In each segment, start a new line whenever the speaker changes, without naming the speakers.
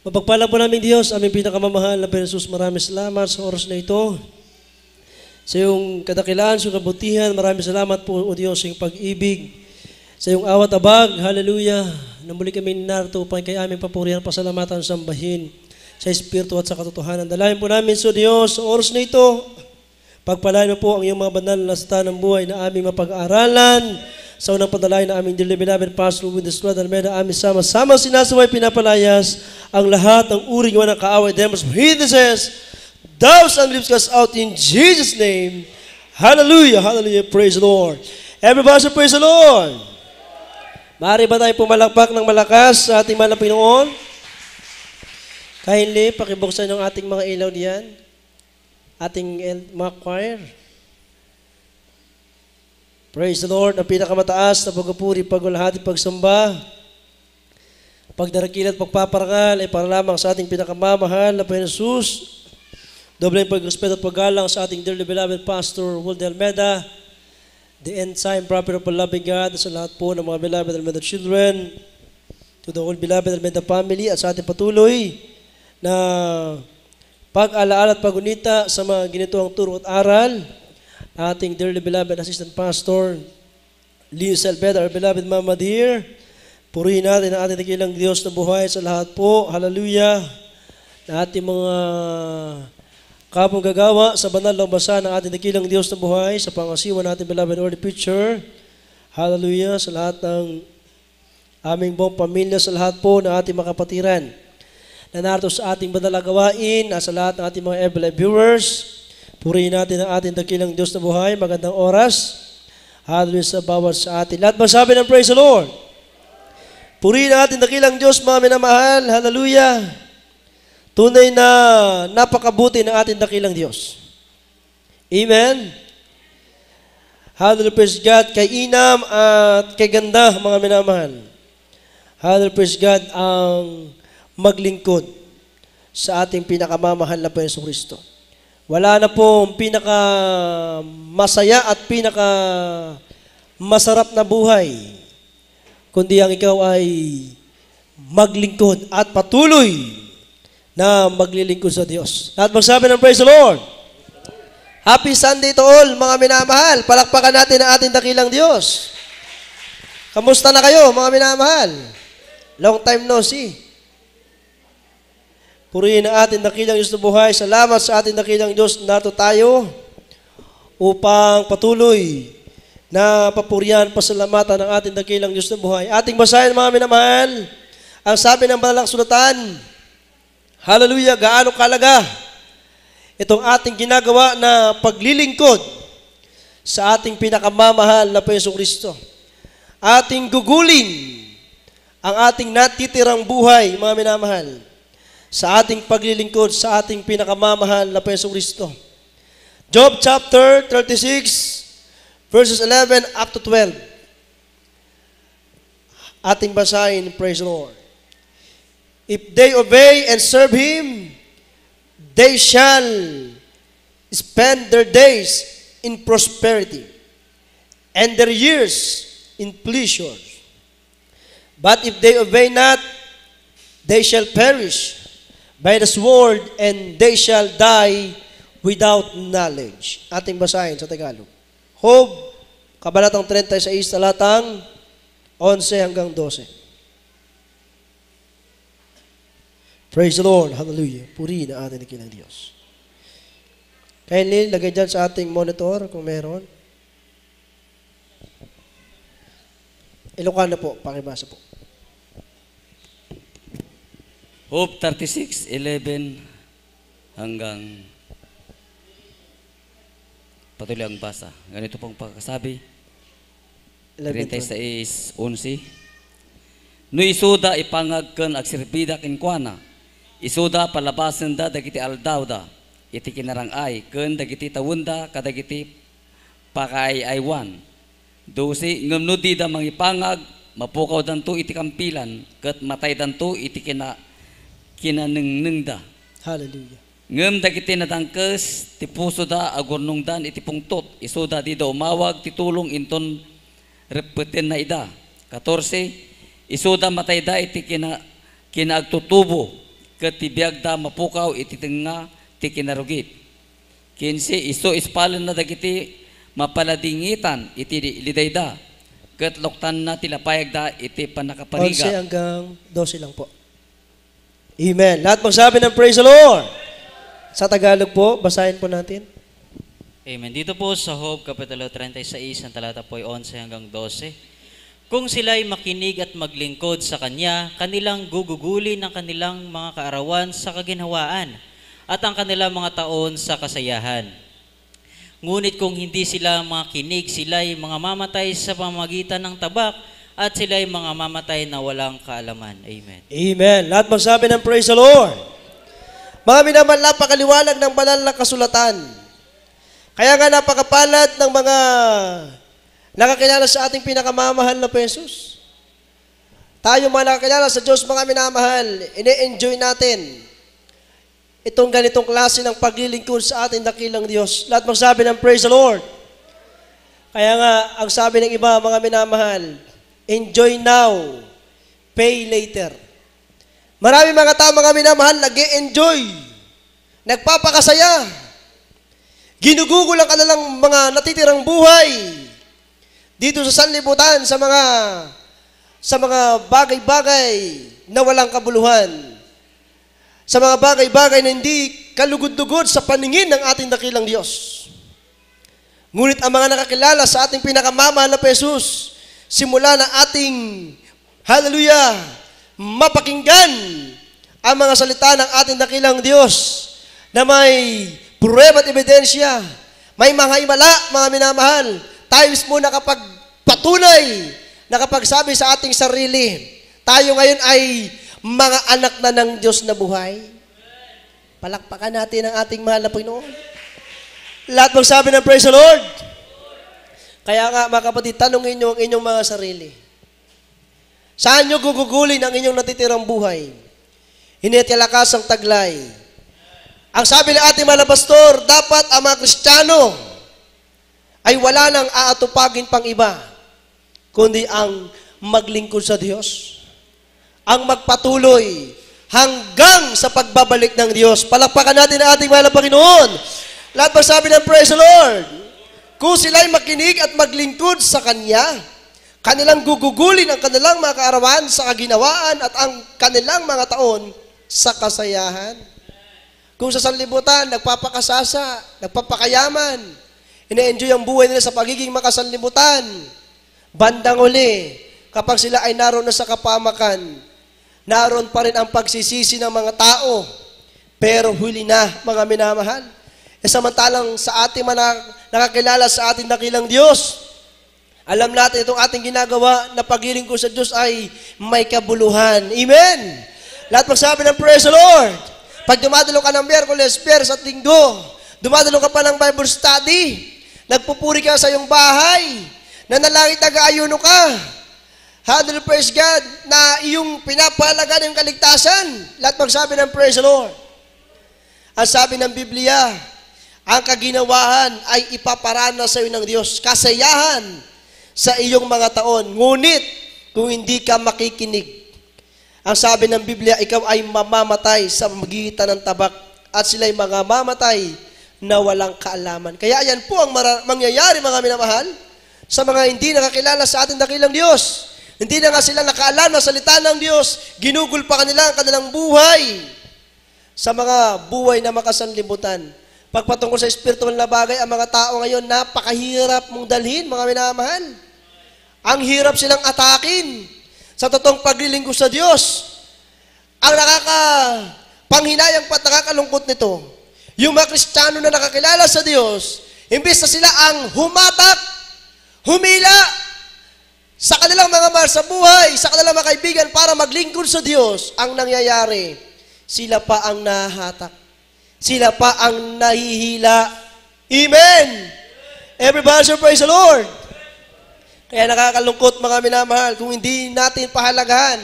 Mapagpala po namin Diyos, aming pinakamamahal na Panginoon, maraming salamat sa oras na ito. Sa iyong kadakilaan, sa iyong kabutihan, maraming salamat po o Diyos sa iyong pag-ibig, sa iyong awat abag, hallelujah, na muli kami narito upang kay aming papurihan, pasalamatan, sambahin sa Espiritu at sa katotohanan. Dalayan po namin sa Diyos sa oras na ito. Pagpalain mo po ang iyong mga banal na sata ng buhay na aming mapag-aaralan. Sa unang padalain na aming dearly beloved Pastor Witness Brother Almeida, aming sama-sama sinasaway pinapalayas ang lahat ng uri ng kaaway, demons, witnesses, doubts and beliefs cast out in Jesus' name. Hallelujah, hallelujah, praise the Lord. Everybody say praise the Lord. Maaari ba tayo pumalakpak ng malakas sa ating mahal na Panginoon? Kindly, pakibuksan yung ating mga ilaw diyan. Ating mga choir. Praise the Lord, ang pinakamataas na pagpupuri, pagwalhati, pagsamba, pagdarakil at pagpaparangal ay para lamang sa ating pinakamamahal na Panginoon Jesus. Doble ang pagrespeto at paggalang sa ating dearly beloved Pastor Wilde Almeida, the end time prophet of a loving God, sa lahat po ng mga beloved Almeida children, to the whole beloved Almeida family, at sa ating patuloy na pag-alaala at pagunita sa mga ginitoang turo at aral, ating dearly beloved Assistant Pastor Leo Salveda, our beloved Mama Dear. Purihin natin ang ating dakilang Diyos na buhay sa lahat po, hallelujah, na ating mga kapong gagawa sa banal na basa ng ating dakilang Diyos na buhay sa pangasiwa natin beloved Lord Preacher, hallelujah, sa lahat ng aming buong pamilya, sa lahat po ng ating mga kapatiran na narito sa ating banal na gawain, sa lahat ng ating mga every viewers. Purihin natin ang ating dakilang Diyos na buhay. Magandang oras. Hallelujah sa bawat sa atin. Lahat masabi ng praise the Lord. Purihin ang ating dakilang Diyos, mga minamahal. Hallelujah. Tunay na napakabuti ng ating dakilang Diyos. Amen. Hallelujah, praise God. Kay inam at kay ganda, mga minamahal. Hallelujah, praise God, ang maglingkod sa ating pinakamamahal na Panginoon Kristo. Wala na pong pinaka masaya at pinaka masarap na buhay, kundi ang ikaw ay maglingkod at patuloy na maglilingkod sa Diyos. At magsabi ng praise the Lord. Happy Sunday to all, mga minamahal. Palakpakan natin ang ating dakilang Diyos. Kamusta na kayo, mga minamahal? Long time no see. Purihin ang ating dakilang Diyos na buhay. Salamat sa ating dakilang Diyos na nato tayo upang patuloy na papurihan, pasalamatan ng ating dakilang Diyos na buhay. Ating basahin, mga minamahal, ang sabi ng banal na kasulatan, hallelujah, gaano kalaga itong ating ginagawa na paglilingkod sa ating pinakamamahal na Panginoong Kristo. Ating gugulin ang ating natitirang buhay, mga minamahal, sa ating paglilingkod sa ating pinakamamahal na Panginoong Kristo. Job chapter 36, verses 11 up to 12. Ating basahin, praise the Lord. If they obey and serve Him, they shall spend their days in prosperity and their years in pleasure. But if they obey not, they shall perish by the sword, and they shall die without knowledge. Ating basahin sa Tagalog. Job, kabanatang 36, talatang 11 hanggang 12. Praise the Lord. Hallelujah. Purihin ang ating dakilang Diyos. Kindly, lagay dyan sa ating monitor kung meron. Ilocano po, pakibasa po.
Job 36:11 hanggang patuloy ang basa. Ganito pong pagkasabi. 36:11. No isuda ipangagken agsirbida kinkwana. Isuda palabasen da dagiti aldawda. Iti kinarangay ken dagiti tawunda kadagiti pakayaywan. 12 ngumno di da mangipangag mapukaw danto iti kampilan ket matay danto iti kinanengneng da.
Hallelujah.
Ngem dagiti natangkes ti puso da agurnong dan iti pungtot. Isuda di da umawag ti tulong inton repeten na ida. 14 isuda matay da iti kinaagtutubo ket tibiyag da mapukaw iti tenga ti kinarugit. Kinse iso ispalan na dagiti mapaladingitan iti lidayda ket loktan na tilapayag da iti
11
panakapariga.
hanggang 12 lang po. Amen. Lahat magsabi ng praise the Lord. Sa Tagalog po, basahin po natin.
Amen. Dito po sa Job Kapitulo 36, ang talata po ay 11 hanggang 12. Kung sila'y makinig at maglingkod sa Kanya, kanilang gugugulin ang kanilang mga kaarawan sa kaginhawaan at ang kanilang mga taon sa kasayahan. Ngunit kung hindi sila makinig, sila'y mga mamatay sa pamamagitan ng tabak at sila'y mga mamatay na walang kaalaman. Amen.
Amen. Lahat magsabi ng praise the Lord. Mga minamahal, napakaliwanag ng banal na kasulatan. Kaya nga napakapalad ng mga nakakilala sa ating pinakamamahal na Jesus. Tayo mga nakakilala sa Diyos, mga minamahal, ine-enjoy natin itong ganitong klase ng paglilingkod sa ating dakilang Diyos. Lahat magsabi ng praise the Lord. Kaya nga, ang sabi ng iba, mga minamahal, enjoy now, pay later. Marami mga tao, mga minamahal, nag-e-enjoy, nagpapakasaya, ginugugol ang kanilang mga natitirang buhay dito sa sanlibutan, sa mga bagay-bagay na walang kabuluhan, sa mga bagay-bagay na hindi kalugod-lugod sa paningin ng ating dakilang Diyos. Ngunit ang mga nakakilala sa ating pinakamamahal na Jesus, simula na ating, hallelujah, mapakinggan ang mga salita ng ating dakilang Diyos na may pruweba at ebidensya, may mga himala, mga minamahal, tayo mismo nakapagpatunay, nakapagsabi sa ating sarili, tayo ngayon ay mga anak na ng Diyos na buhay. Palakpakan natin ang ating mahal na Panginoon. Lahat magsabi ng praise the Lord. Kaya nga, mga kapatid, tanungin nyo ang inyong mga sarili. Saan nyo gugugulin ang inyong natitirang buhay? Hinitilakas ang taglay. Ang sabi ng ating mga pastor, dapat ang mga Kristiyano ay wala nang aatupagin pang iba, kundi ang maglingkod sa Diyos. Ang magpatuloy hanggang sa pagbabalik ng Diyos. Palakpakan natin ang ating mahal na Panginoon. Lahat magsabi ng praise the Lord. Kung sila'y makinig at maglingkod sa Kanya, kanilang gugugulin ang kanilang mga kaarawan sa kaginawaan at ang kanilang mga taon sa kasayahan. Kung sa sanlibutan, nagpapakasasa, nagpapakayaman, ine-enjoy ang buhay nila sa pagiging makasanlibutan, bandang uli, kapag sila ay naroon na sa kapamakan, naroon pa rin ang pagsisisi ng mga tao, pero huli na, mga minamahal. E samantalang sa ating mga nakakilala sa ating dakilang Diyos, alam natin itong ating ginagawa na pagiling ko sa Diyos ay may kabuluhan. Amen! Lahat magsabi ng praise the Lord. Pag dumadalo ka ng Miyerkules, Biyernes at Linggo, dumadalo ka pa ng Bible study, nagpupuri ka sa iyong bahay, nanalangin nag-aayuno ka, hallelujah, praise God, na iyong pinapahalagan yung kaligtasan. Lahat magsabi ng praise the Lord. Ang sabi ng Biblia, ang kaginawahan ay ipaparana sa iyo ng Diyos, kasayahan sa iyong mga taon. Ngunit, kung hindi ka makikinig, ang sabi ng Biblia, ikaw ay mamamatay sa magitan ng tabak at sila'y mga mamatay na walang kaalaman. Kaya yan po ang mangyayari, mga minamahal, sa mga hindi nakakilala sa ating dakilang Diyos. Hindi na nga sila nakaalam na salita ng Diyos, ginugol pa kanila ang kanilang buhay sa mga buhay na makasanlibutan. Pagpatungkol sa espiritual na bagay, ang mga tao ngayon, napakahirap mong dalhin, mga minamahal. Ang hirap silang atakin sa totoong paglilingkod sa Diyos. Ang nakakapanghinayang pat nakakalungkot nito, yung mga Kristiyano na nakakilala sa Diyos, imbes na sila ang humatak, humila sa kanilang mga mahal sa buhay, sa kanilang mga kaibigan para maglingkod sa Diyos, ang nangyayari, sila pa ang nahahatak. Sila pa ang nahihila. Amen! Everybody should praise the Lord. Kaya nakakalungkot, mga minamahal, kung hindi natin pahalagahan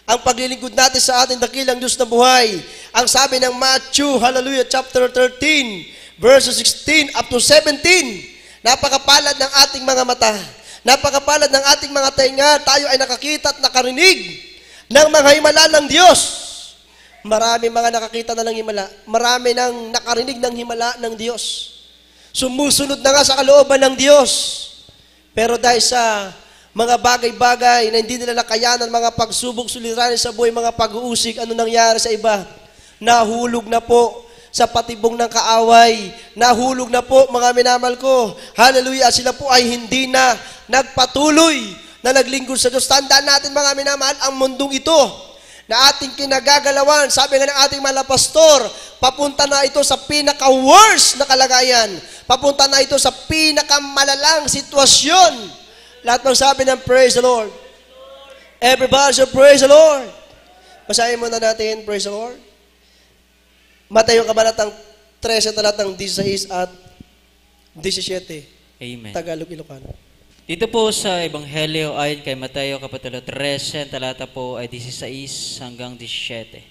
ang paglilingkod natin sa ating dakilang Diyos na buhay. Ang sabi ng Matthew, hallelujah, chapter 13, verses 16 up to 17, napakapalad ng ating mga mata, napakapalad ng ating mga tainga, tayo ay nakakita at nakarinig ng mga himala ng Diyos. Marami mga nakakita na ng himala. Marami nang nakarinig ng himala ng Diyos. Sumusunod na nga sa kalooban ng Diyos. Pero dahil sa mga bagay-bagay na hindi nila nakayanan, mga pagsubok, suliranin sa buhay, mga pag-uusig, ano nangyari sa iba? Nahulog na po sa patibong ng kaaway. Nahulog na po, mga minamahal ko. Hallelujah. Sila po ay hindi na nagpatuloy na naglingkod sa Diyos. Tandaan natin, mga minamahal, ang mundong ito na ating kinagagalawan, sabi nga ng ating mga pastor, papunta na ito sa pinaka-worst na kalagayan. Papunta na ito sa pinakamalalang sitwasyon. Lahat ng sabi ng praise the Lord. Everybody say praise the Lord. Basahin muna natin, praise the Lord. Mateo kabanatang 13, talatang 16 at 17.
Amen.
Tagalog, Ilocano.
Dito po sa Ebanghelyo ayon kay Mateo kapitulo 13, talata po ay 16 hanggang 17.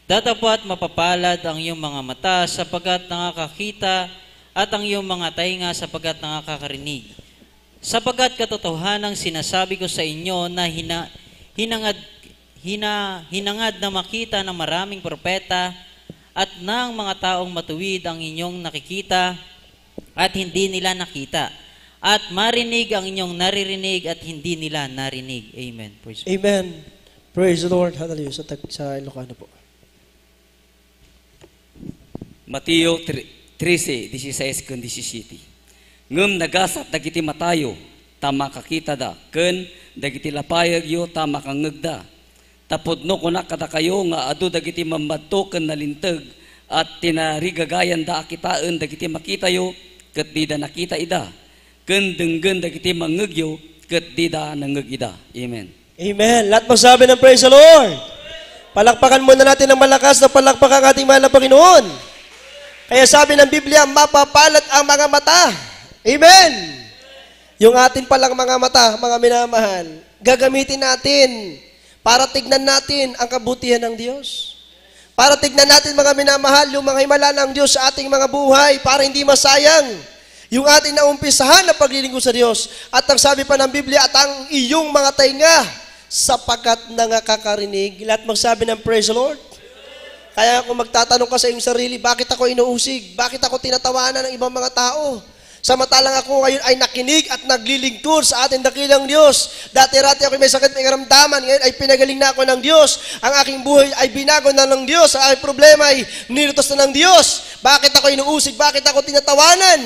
Datapat mapapalad ang iyong mga mata sapagkat nakakakita at ang iyong mga tainga sapagkat nakakarinig. Sapagkat katotohanang sinasabi ko sa inyo na hinangad na makita ng maraming propeta at ng mga taong matuwid ang inyong nakikita at hindi nila nakita. At marinig ang inyong naririnig at hindi nila narinig. Amen. Praise God.
Amen. Praise the Lord. Hallelujah. Sa Ilocano po.
Mateo 13, 16 kun 17. Ngem nagasat dagiti matayo, tama kakita da, ken dagiti lapayag yo tama kangegda. Tapodno kunak kada kayo nga adu dagiti mamadto ken nalinteg at tinarigagayan da akitaan dagiti makita yo ket di da nakita ida. Ken denggen dagiti mangegyo ket di da nangeg ida. Amen.
Amen. Lahat magsabi ng praise the Lord. Palakpakan muna natin ng malakas na palakpakan ating mahal na Panginoon. Kaya sabi ng Biblia, mapapalad ang mga mata. Amen! Yung atin palang mga mata, mga minamahal, gagamitin natin para tignan natin ang kabutihan ng Diyos. Para tignan natin, mga minamahal, yung mga himala ng Diyos sa ating mga buhay para hindi masayang yung ating naumpisahan na paglilingkod sa Diyos. At ang sabi pa ng Biblia, at ang iyong mga tainga sapagkat nakakarinig. Lahat magsabi ng praise the Lord. Kaya kung magtatanong ka sa iyong sarili, bakit ako inuusig? Bakit ako tinatawanan ng ibang mga tao? Samantalang ako ngayon ay nakinig at naglilingkod sa ating dakilang Diyos. Dati-rati ako may sakit, may karamdaman. Ngayon ay pinagaling na ako ng Diyos. Ang aking buhay ay binago na ng Diyos. Ang aking problema ay nilutos na ng Diyos. Bakit ako inuusig? Bakit ako tinatawanan?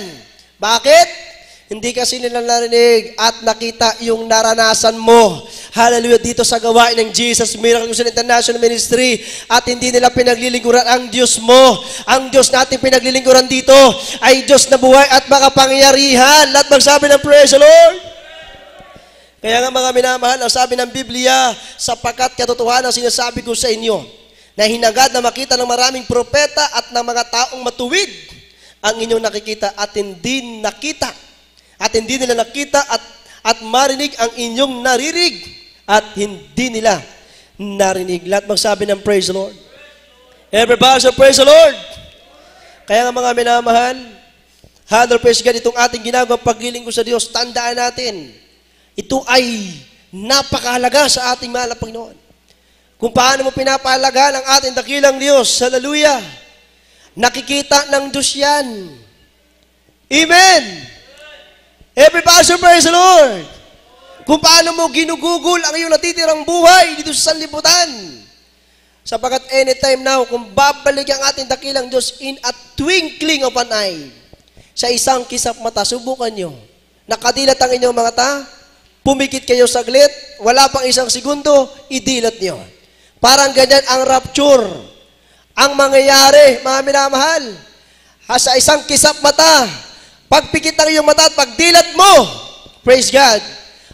Bakit? Hindi kasi nila narinig at nakita yung naranasan mo. Hallelujah, dito sa gawain ng Jesus Miracle Crusade International Ministry. At hindi nila pinaglilingkuran ang Diyos mo. Ang Diyos natin pinaglilingkuran dito ay Diyos na buhay at makapangyarihan. Lahat magsabi ng praise the Lord. Kaya nga mga minamahal, ang sabi ng Biblia, sapagkat katotohanan ang sinasabi ko sa inyo, na hinagad na makita ng maraming propeta at ng mga taong matuwid ang inyong nakikita at hindi nakita. At hindi nila nakita at marinig ang inyong narinig at hindi nila narinig. Lahat magsabi ng praise the Lord. Everybody say praise the Lord. Kaya nga mga minamahal, 100% God, itong ating ginagawang paglilingkod sa Diyos, tandaan natin, ito ay napakahalaga sa ating mahal na Panginoon. Kung paano mo pinapahalagaan ang ating dakilang Diyos, hallelujah, nakikita ng Diyos yan. Amen! Everybody say praise the Lord. Kung paano mo ginugugol ang iyong natitirang buhay dito sa sanlibutan. Sapagkat anytime now, kung babalik ang ating dakilang Diyos in a twinkling of an eye, sa isang kisap mata, subukan nyo. Nakadilat ang inyong mga mata, pumikit kayo saglit, wala pang isang segundo, idilat nyo. Parang ganyan ang rapture. Ang mangyayari, mga minamahal, sa isang kisap mata, pagpikit ng iyong mata at pagdilat mo, praise God,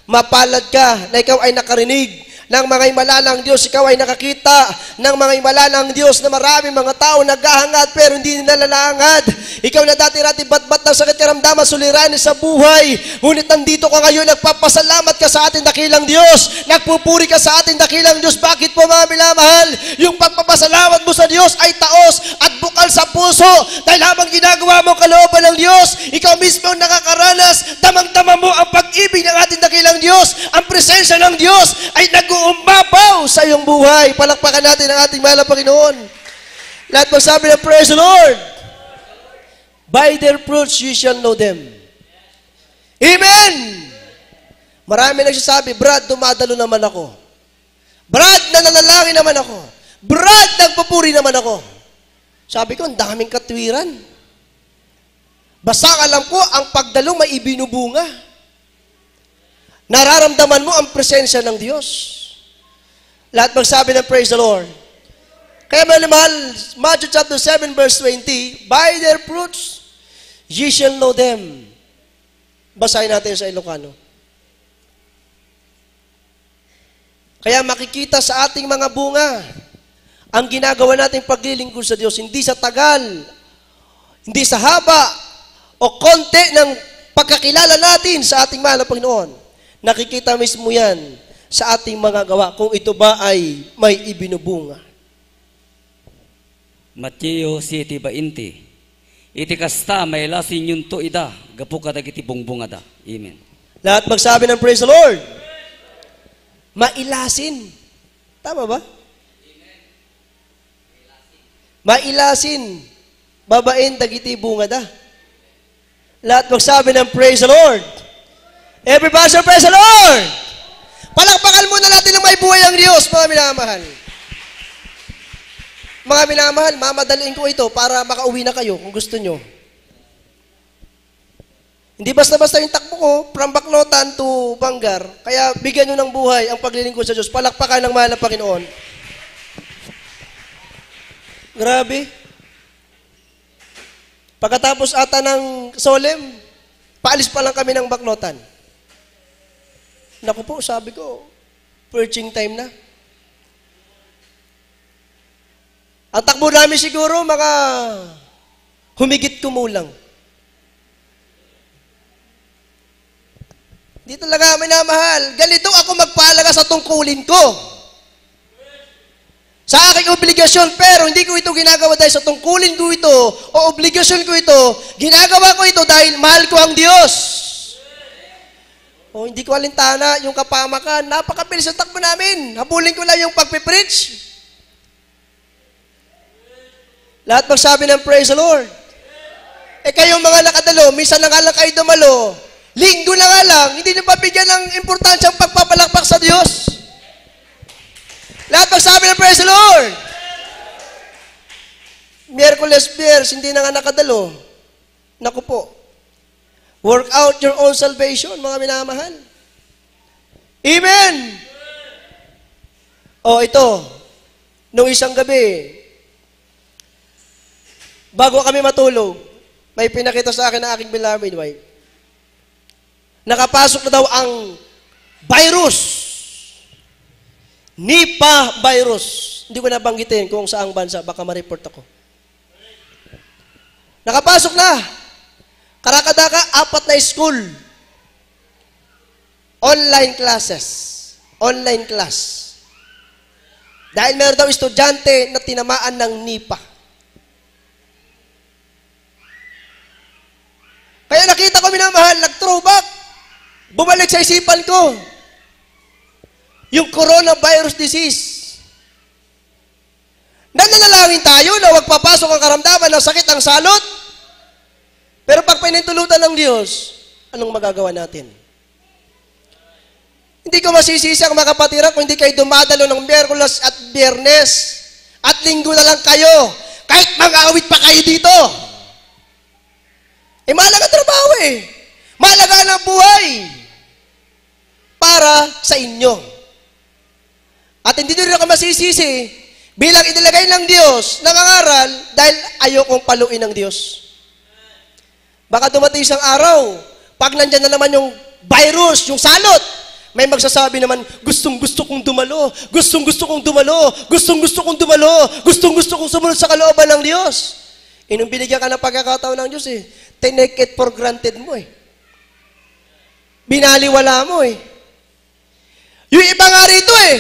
mapalad ka na ikaw ay nakarinig ng mga himala ng Diyos, ikaw ay nakakita ng mga himala ng Diyos na maraming mga tao naghahangad pero hindi nila lalangad. Ikaw na dati-rati bat-bat ng sakit karamdaman, suliranin sa buhay, ngunit nandito ka ngayon, nagpapasalamat ka sa ating dakilang Diyos, nagpupuri ka sa ating dakilang Diyos. Bakit po mga minamahal? Yung pagpapasalamat mo sa Diyos ay taos at bukal sa puso dahil habang ginagawa mo kalooban ng Diyos, ikaw mismo ang nakakaranas, damang-dama mo ang pag-ibig ng ating dakilang Diyos, ang presensya ng Diyos ay nag umapaw sa iyong buhay. Palakpakan natin ang ating mahal na Panginoon. Lahat magsabi ng praise the Lord. By their fruits you shall know them. Amen! Marami nagsasabi, Brad, dumadalo naman ako. Brad, nananalangin naman ako. Brad, nagpupuri naman ako. Sabi ko, ang daming katwiran. Basta alam ko, ang pagdalo may ibinubunga. Nararamdaman mo ang presensya ng Diyos. Lahat magsabi ng praise the Lord. Kaya mahal, Matthew chapter 7 verse 20, by their fruits, ye shall know them. Basahin natin sa Ilocano. Kaya makikita sa ating mga bunga ang ginagawa nating paglilingkod sa Diyos, hindi sa tagal, hindi sa haba, o konti ng pagkakilala natin sa ating mahal na Panginoon. Nakikita mismo yan sa ating mga gawa kung ito ba ay may ibinubunga.
Mateo 7:20. Iti kasta may lasin yun to ida, gapu ka dagiti bungbungada. Amen.
Lahat magsabi ng praise the Lord. Mailasin. Tama ba? Mailasin. Babain dagiti bungada. Lahat magsabi ng praise the Lord. Everybody say praise the Lord. Palakpakan muna natin ng may buhay ang Diyos, mga minamahal. Mga minamahal, mamadaliin ko ito para makauwi na kayo kung gusto nyo. Hindi basta-basta yung takbo ko, from Baclotan to Bangar, kaya bigyan nyo ng buhay ang paglilingkod sa Diyos. Palakpakan ng mahal na Panginoon. Grabe. Pagkatapos ata ng Solemn, paalis pa lang kami ng Baclotan. Naku po, sabi ko, preaching time na. Ang takbo namin siguro, mga humigit kumulang. Di talaga minamahal. Ganito ako magpaalaga sa tungkulin ko. Sa aking obligasyon, pero hindi ko ito ginagawa dahil sa tungkulin ko ito o obligasyon ko ito, ginagawa ko ito dahil mahal ko ang Diyos. O hindi ko alintana yung kapamakan. Napakabilis ang takbo namin. Habulin ko lang yung pagpipreach. Lahat magsabi ng praise the Lord. Eh kayong mga nakadalo, minsan na nga lang kayo dumalo, linggo na nga lang, hindi nyo pabigyan ng importansyang pagpapalakpak sa Diyos. Lahat magsabi ng praise the Lord. Miyerkules, Biyers, hindi na nga nakadalo. Naku po. Work out your own salvation, mga minamahal. Amen! O ito, nung isang gabi, bago kami matulog, may pinakita sa akin ng aking beloved wife. Nakapasok na daw ang virus. Nipah virus. Hindi ko nabanggitin kung saang bansa, baka ma-report ako. Nakapasok na. Karakadaka, 4 na school. Online classes. Online class. Dahil meron daw estudyante na tinamaan ng Nipah. Kaya nakita ko minamahal, nag-throwback. Bumalik sa isipan ko. Yung coronavirus disease. Nananalangin tayo na huwag papasok ang karamdaman ng sakit ang salot. Pero pag pinintulutan ng Diyos, anong magagawa natin? Hindi ko masisisi ang mga kapatiran kung hindi kayo dumadalo ng Miyerkules at Biyernes at Linggo na lang kayo. Kahit mag-awit pa kayo dito. Eh, mahalaga trabaho eh. Mahalaga ng buhay para sa inyo. At hindi rin ako masisisi bilang inilagay ng Diyos nangangaral dahil ayokong paluin ng Diyos. Baka dumating isang araw, pag nandyan na naman yung virus, yung salot, may magsasabi naman, gustong-gusto kong dumalo, gustong-gusto kong dumalo, gustong-gusto kong dumalo, gustong-gusto kong sumunod sa kalooban ng Diyos. Inong binigyan ka ng pagkakataon ng Diyos eh, tinake it for granted mo eh. Binaliwala mo eh. Yung iba nga rito eh,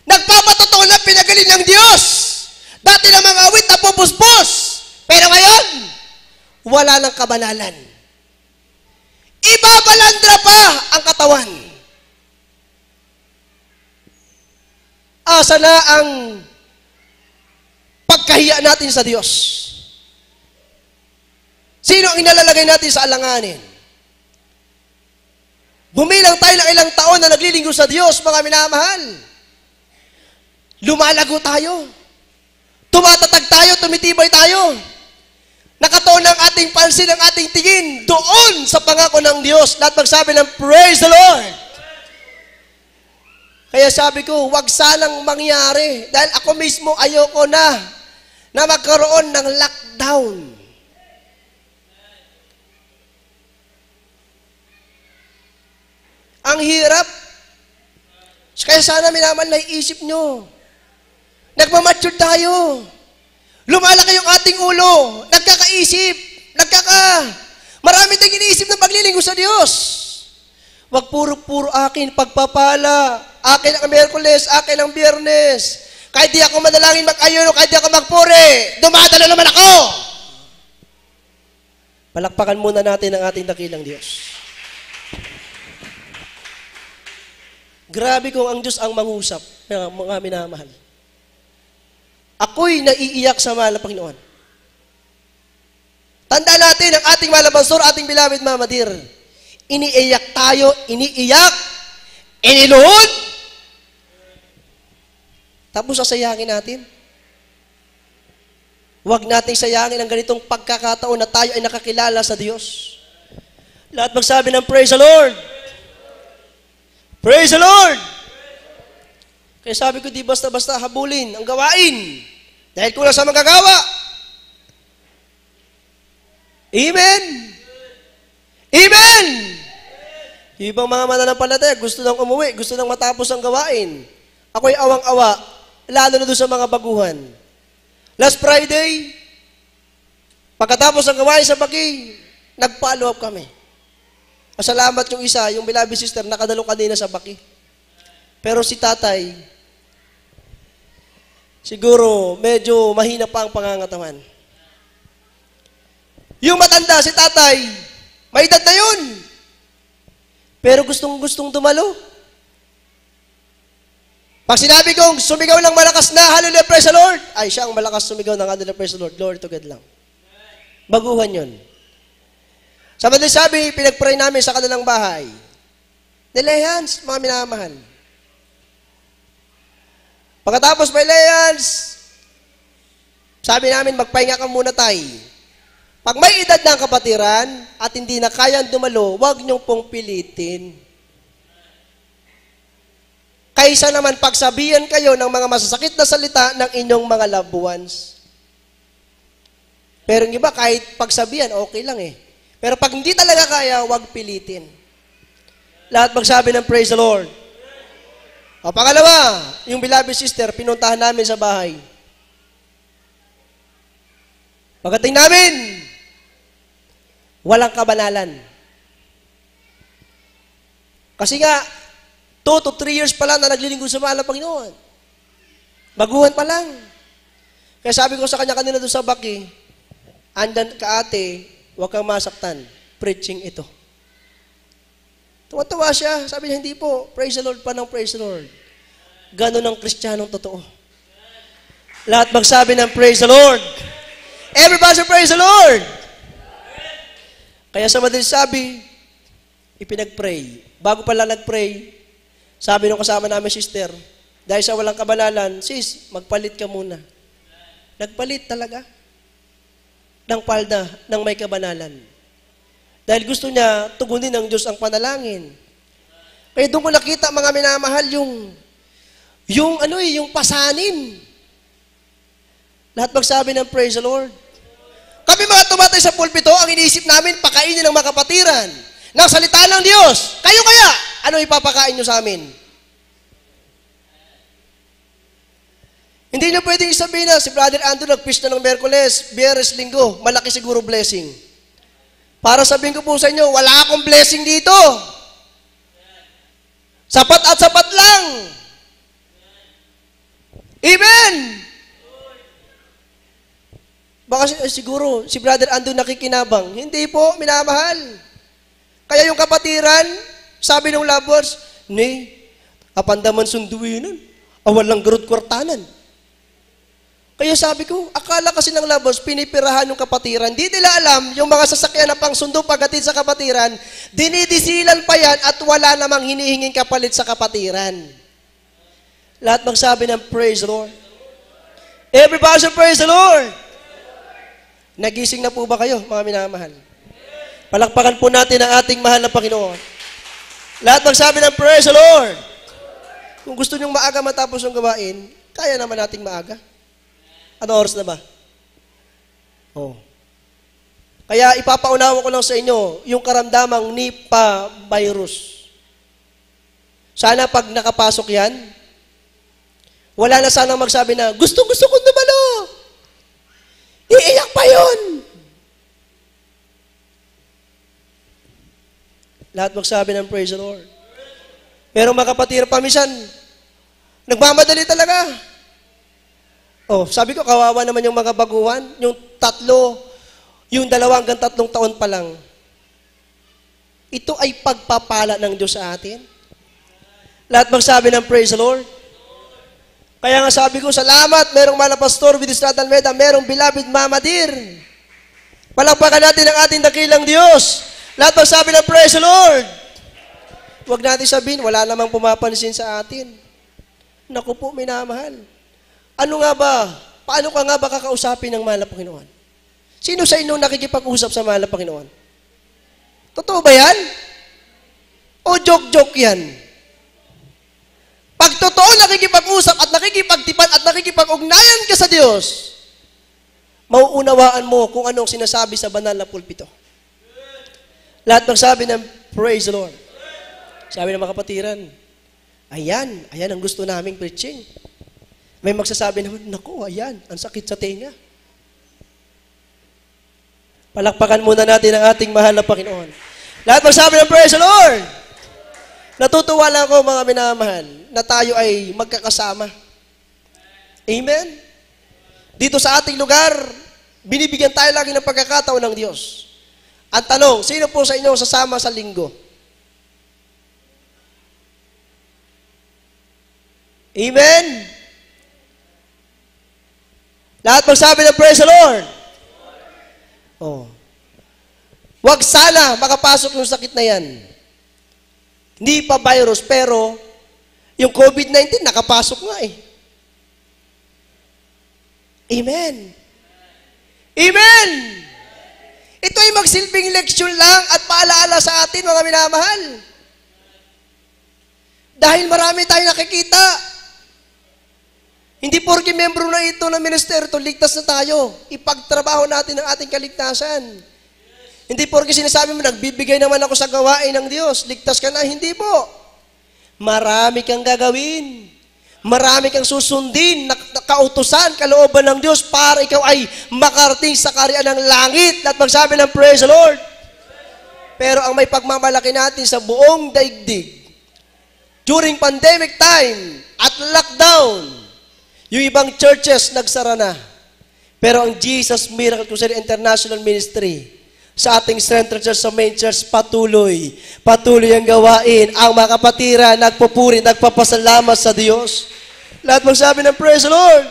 nagpapatotoo na pinagaling ng Diyos. Dati na mga awit na pupuspos. Pero ngayon, wala ng kabanalan. Ibabalandra pa ang katawan. Asa na ang pagkahiya natin sa Diyos? Sino ang inalalagay natin sa alanganin? Bumilang tayo ng ilang taon na naglilinggo sa Diyos, mga minamahal. Lumalago tayo. Tumatatag tayo, tumitibay tayo. Nakatuon ang ating pansin, ang ating tingin doon sa pangako ng Diyos. Lahat magsabi ng praise the Lord. Kaya sabi ko, wag sanang mangyari. Dahil ako mismo ayoko na magkaroon ng lockdown. Ang hirap. Kaya sana minaman naiisip nyo. Nagmamature tayo. Lumalaki yung ating ulo. Nagkakaisip. Marami tayong iniisip na paglilinggo sa Diyos. Wag puro akin pagpapala. Akin ang Miyerkules, akin ang Biyernes. Kahit di ako manalangin mag-ayuno, kahit di ako magpuri, dumadala naman ako. Palakpakan muna natin ang ating dakilang Diyos. Grabe kung ang Diyos ang mangusap, mga minamahal. Ako'y naiiyak sa mahal na Panginoon. Tandaan natin ang ating mahal na pastor, ating beloved Mama Dear. Iniiyak tayo, iniluhod, tapos sasayangin natin. Huwag nating sayangin ang ganitong pagkakataon na tayo ay nakakilala sa Diyos. Lahat magsabi ng praise the Lord. Praise the Lord! Kaya sabi ko, di basta-basta habulin ang gawain. Dahil kulang sa magagawa. Amen! Amen! Ibang mga mananampalataya, gusto nang umuwi, gusto nang matapos ang gawain. Ako'y awang-awa, lalo na doon sa mga baguhan. Last Friday, pagkatapos ang gawain sa Baki, nag-follow up kami. Masalamat yung isa, yung beloved sister, nakadalo kanina sa Baki. Pero si tatay, siguro medyo mahina pa ang pangangatawan. Yung matanda, si tatay, may edad na yun. Pero gustong dumalo. Pag sinabi kong sumigaw ng malakas na, hallelujah, praise the Lord, ay siya ang malakas sumigaw ng hallelujah, praise the Lord, glory to God lang. Baguhan yun. Sa madaling sabi, pinag-pray namin sa kanilang bahay. Nilayans, mga minamahal. Pagkatapos may layans, sabi namin, magpahinga ka muna tayo. Pag may edad ng kapatiran at hindi na kayang dumalo, huwag niyong pong pilitin. Kaysa naman pagsabihan kayo ng mga masasakit na salita ng inyong mga loved ones. Pero yung iba, kahit pagsabihan, okay lang eh. Pero pag hindi talaga kaya, huwag pilitin. Lahat magsabi ng praise the Lord. O pangalawa, yung beloved sister, pinuntahan namin sa bahay. Pagdating namin, walang kabanalan. Kasi nga, 2 to 3 years pa lang na naglilinggo sa mahal na Panginoon. Baguhan pa lang. Kaya sabi ko sa kanya kanina doon sa Baki, andan ka ate, huwag kang masaktan. Preaching ito. Tuwa-tuwa siya. Sabi niya, hindi po. Praise the Lord pa ng praise the Lord. Ganon ang Kristiyanong totoo. Lahat magsabi ng praise the Lord. Everybody praise the Lord. Kaya sa madaling sabi, ipinag-pray. Bago pala nag-pray, sabi nung kasama namin sister, dahil sa walang kabanalan, sis, magpalit ka muna. Nagpalit talaga ng palda ng may kabanalan. Dahil gusto niya tugunin ng Diyos ang panalangin. Kaya doon ko nakita mga minamahal yung pasanin. Lahat magsabi ng praise the Lord. Kami mga tumatay sa pulpito, ang iniisip namin, pakainin ng mga kapatiran ng salita ng Diyos. Kayo kaya, ano ipapakain nyo sa amin? Hindi nyo pwedeng sabihin na si Brother Andrew nag-preach na ng Miyerkules, Biyernes, Linggo, malaki siguro blessing. Para sabihin ko po sa inyo, wala akong blessing dito. Sapat at sapat lang. Amen! Baka siguro si Brother Andrew nakikinabang. Hindi po, minamahal. Kaya yung kapatiran, sabi ng lovers, apanda man sunduin nun. walang garod kwartanan. Kaya sabi ko, akala kasi ng labos, pinipirahan yung kapatiran. Di nila alam, yung mga sasakyan na pang sundo pagdating sa kapatiran, dinidisilan pa yan at wala namang hinihinging kapalit sa kapatiran. Lahat magsabi ng praise the Lord. Everybody say praise the Lord. Nagising na po ba kayo, mga minamahal? Palakpakan po natin ang ating mahal na Panginoon. Lahat magsabi ng praise the Lord. Kung gusto nyong maaga matapos yung gawain, kaya naman nating maaga. Ano oras na ba? Oh. Kaya ipapaunawa ko lang sa inyo yung karamdamang Nipah virus. Sana pag nakapasok yan, wala na sanang magsabi na, gusto kong dumalo. Iiyak pa yun. Lahat magsabi ng praise the Lord. Pero mga kapatid, pamisan, nagmamadali talaga. Oh, sabi ko, kawawa naman yung mga baguhan. Yung 2 hanggang 3 taon pa lang. Ito ay pagpapala ng Diyos sa atin. Lahat magsabi ng praise the Lord. Kaya nga sabi ko, salamat, merong Malapastor with Estrada Almeida, merong beloved Mama Dear. Palakpakan natin ang ating dakilang Diyos. Lahat magsabi ng praise the Lord. Huwag natin sabihin, wala namang pumapansin sa atin. Naku po, minamahal. Ano nga ba? Paano ka nga ba kakausapin ng mahal na Panginoon? Sino sa inyo nakikipag-usap sa mahal na Panginoon? Totoo ba yan? O joke-joke yan? Pag totoo nakikipag-usap at nakikipagtipan at nakikipag-ugnayan ka sa Diyos, mauunawaan mo kung anong sinasabi sa banal na pulpito. Lahat magsabi ng praise the Lord. Sabi ng mga kapatiran, ayan ang gusto naming preaching. May magsasabi naman, naku, ayan, ang sakit sa tenga. Palakpakan muna natin ang ating mahal na Panginoon. Lahat magsabi ng praise the Lord. Natutuwa lang ako, mga minamahal, na tayo ay magkakasama. Amen? Dito sa ating lugar, binibigyan tayo lagi ng pagkakataon ng Diyos. Ang tanong, sino po sa inyo sasama sa linggo? Amen? Lahat magsabi ng praise the Lord. Oh. Huwag sana makapasok yung sakit na yan. Hindi pa virus, pero yung COVID-19 nakapasok nga eh. Amen. Amen. Ito ay magsilbing leksyon lang at paalaala sa atin, mga minamahal. Dahil marami tayong nakikita. Hindi porke membro na ito ng ministeryo, ligtas na tayo. Ipagtrabaho natin ang ating kaligtasan. Hindi porke sinasabi mo, nagbibigay naman ako sa gawain ng Diyos, ligtas ka na. Hindi po. Marami kang gagawin. Marami kang susundin na kautusan, kalooban ng Diyos para ikaw ay makarating sa kaharian ng langit at magsabi ng praise the Lord. Pero ang may pagmamalaki natin sa buong daigdig, during pandemic time at lockdown, yung ibang churches nagsara na. Pero ang Jesus Miracle Crusade International Ministry sa ating Central Church sa Main Church, patuloy ang gawain. Ang mga kapatiran, nagpupuri, nagpapasalamat sa Diyos. Lahat magsabi ng praise the Lord.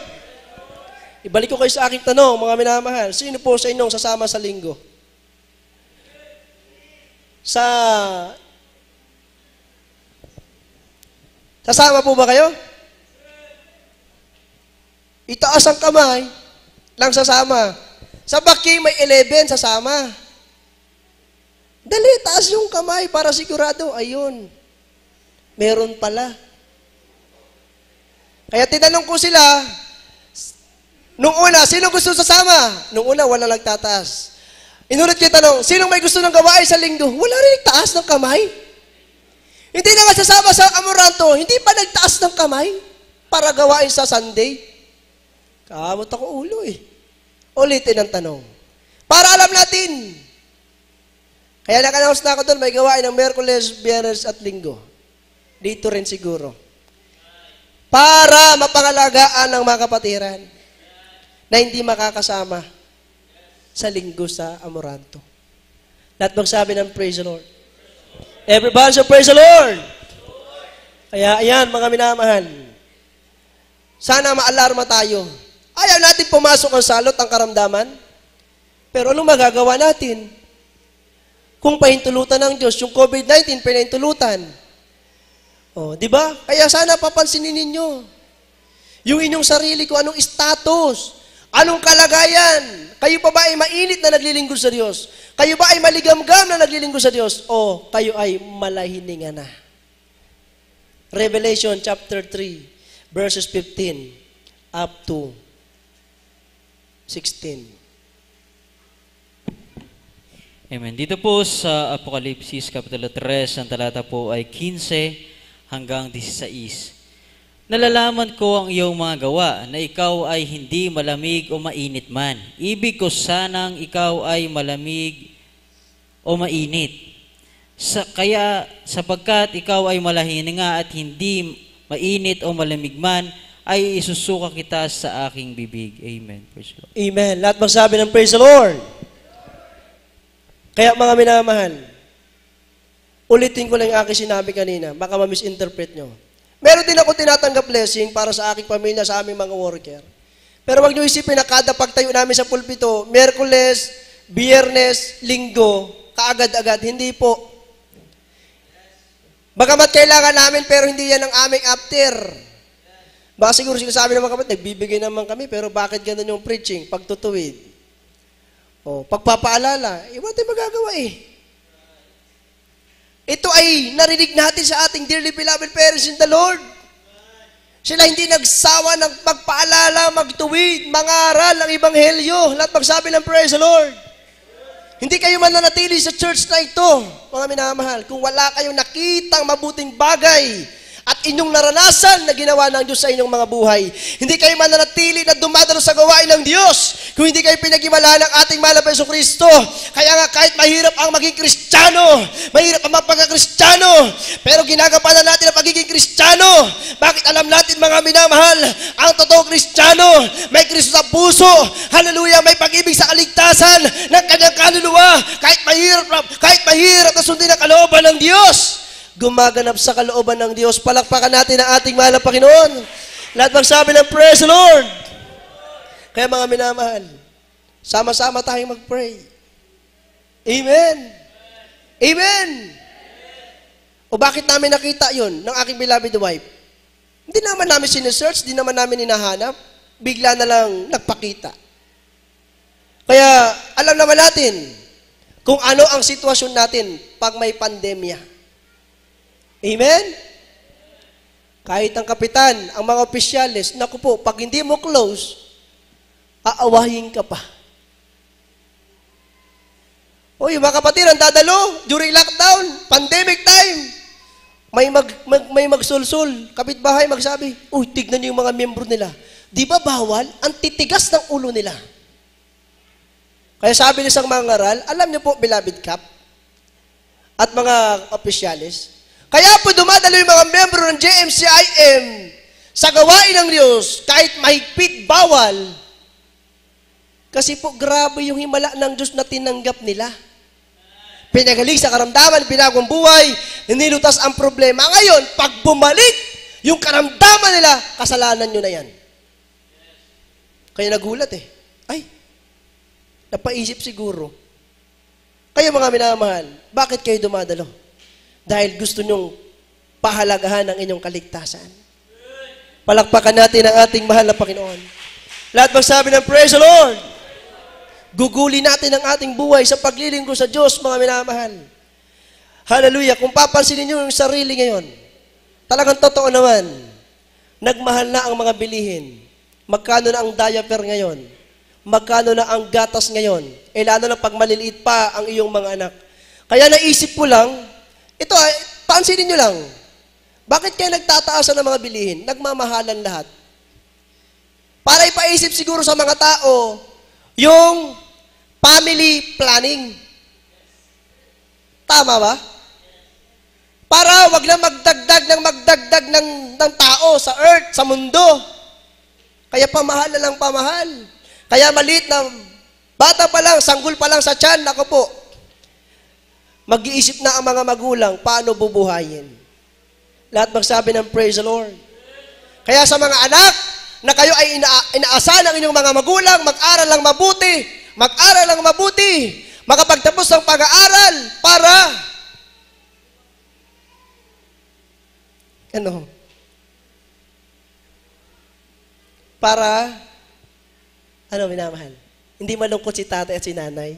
Ibalik ko kayo sa aking tanong, mga minamahal. Sino po sa inyong sasama sa linggo? Sasama po ba kayo? Itaas ang kamay, lang sasama. Sa baki may 11, sasama. Dali, taas yung kamay para sigurado. Ayun, meron pala. Kaya tinanong ko sila, nung una, sino gusto sasama? Nung una, wala nagtataas. Inulit ko yung tanong, sino may gusto ng gawain sa linggo? Wala rin taas ng kamay. Hindi na nga sasama sa Amoranto, hindi pa nagtaas ng kamay para gawain sa Sunday. Kaamot ako ulo eh. Ulitin ang tanong. Para alam natin. Kaya nag-announce na ako doon, may gawain ng Miyerkules, Biyernes at Linggo. Dito rin siguro. Para mapangalagaan ng mga kapatiran na hindi makakasama sa linggo sa Amoranto. Lahat magsabi ng praise the Lord. Everybody say praise the Lord. Kaya ayan, mga minamahal. Sana maalarma tayo. Ayaw natin pumasok ang salot, ang karamdaman. Pero anong magagawa natin? Kung pahintulutan ng Diyos, yung COVID-19, pinahintulutan. Di ba? Kaya sana papansinin ninyo. Yung inyong sarili ko, anong status? Anong kalagayan? Kayo pa ba ay mainit na naglilingkod sa Diyos? Kayo ba ay maligamgam na naglilingkod sa Diyos? O kayo ay malahiningan na? Revelation chapter 3, verses 15 up to 16.
Amen. Dito po sa Apokalipsis Kapitulo 3, ang talata po ay 15 hanggang 16. Nalalaman ko ang iyong mga gawa na ikaw ay hindi malamig o mainit man. Ibig ko sanang ikaw ay malamig o mainit. Kaya sapagkat ikaw ay malahininga at hindi mainit o malamig man, ay isusuka kita sa aking bibig. Amen. Praise the Lord.
Amen. Lahat magsabi ng praise the Lord. Kaya mga minamahal, ulitin ko lang yung aking sinabi kanina, baka ma-misinterpret nyo. Meron din ako tinatanggap blessing para sa aking pamilya, sa aming mga worker. Pero wag nyo isipin na kada pagtayo namin sa pulpito, Miyerkules, Biyernes, Linggo, kaagad-agad. Hindi po. Bagamat kailangan namin, pero hindi yan ang aming after. Baka siguro sinasabi ng mga kapatid, nagbibigay naman kami, pero bakit ganun yung preaching, pagtutuwid? Pagpapaalala, wala tayong magagawa eh. Ito ay narinig natin sa ating dearly beloved parents in the Lord. Sila hindi nagsawa ng magpaalala, magtuwid, mangaral ng Ebanghelyo. Lahat magsabi ng praise the Lord. Hindi kayo mananatili sa church na ito, mga minamahal, kung wala kayong nakitang mabuting bagay at inyong naranasan na ginawa ng Diyos sa inyong mga buhay. Hindi kayo mananatili na dumadalo sa gawain ng Diyos kung hindi kayo pinag-imalaan ng ating mahal na Jesucristo. Kaya nga kahit mahirap ang maging Kristiyano, mahirap ang magpagka-Kristiyano, pero ginagampanan natin ang pagiging Kristiyano. Bakit alam natin mga minamahal, ang totoong Kristiyano, may Kristo sa puso, hallelujah, may pag-ibig sa kaligtasan ng kanyang kaluluwa, kahit mahirap na sundin ang kalooban ng Diyos. Gumaganap sa kalooban ng Diyos. Palakpakan natin ang ating mahal na Panginoon. Lahat magsabi ng praise the Lord. Kaya mga minamahal, sama-sama tayong mag-pray. Amen. Amen. O bakit namin nakita yun ng aking beloved wife? Hindi naman namin sinesearch, hindi naman namin hinahanap. Bigla na lang nagpakita. Kaya alam naman natin kung ano ang sitwasyon natin pag may pandemya. Amen? Kahit ang kapitan, ang mga opisyalis, naku po, pag hindi mo close, aawahin ka pa. O yung mga kapatid, ang dadalo, during lockdown, pandemic time, may magsulsul, kapitbahay magsabi, uy, tignan niyo yung mga miyembro nila. Di ba bawal? Ang titigas ng ulo nila. Kaya sabi ng isang mangaral, alam niyo po, beloved Cap, at mga opisyalis, kaya po dumadalo yung mga membro ng JMCIM sa gawain ng Diyos, kahit mahigpit, bawal. Kasi po, grabe yung himala ng Diyos na tinanggap nila. Pinagaling sa karamdaman, pinagong buhay, nilutas ang problema. Ngayon, pag bumalik, yung karamdaman nila, kasalanan nyo na yan. Kaya nagulat eh. Ay, napaisip siguro. Kayo mga minamahal, bakit kayo dumadalo? Dahil gusto nyong pahalagahan ang inyong kaligtasan. Palakpakan natin ang ating mahal na Panginoon. Lahat magsabi ng praise the Lord. Guguli natin ang ating buhay sa paglilingkod sa Diyos, mga minamahal. Hallelujah. Kung papansinin niyo yung sarili ngayon, talagang totoo naman, nagmahal na ang mga bilihin. Magkano na ang diaper ngayon? Magkano na ang gatas ngayon? Lalo na pag maliliit pa ang iyong mga anak. Kaya naisip ko lang, ito ay, pansinin nyo lang, bakit kaya nagtataasan ng mga bilihin? Nagmamahalan lahat. Para ipaisip siguro sa mga tao, yung family planning. Tama ba? Para wag na magdagdag ng tao sa earth, sa mundo. Kaya pamahal na lang pamahal. Kaya maliit na bata pa lang, sanggol pa lang sa tiyan, ako po, mag-iisip na ang mga magulang paano bubuhayin. Lahat magsabi ng praise the Lord. Kaya sa mga anak,
na kayo ay inaasahan ng inyong mga magulang, mag-aral lang mabuti, makapagtapos ng pag-aaral para minamahal? Hindi malungkot si tatay at si nanay.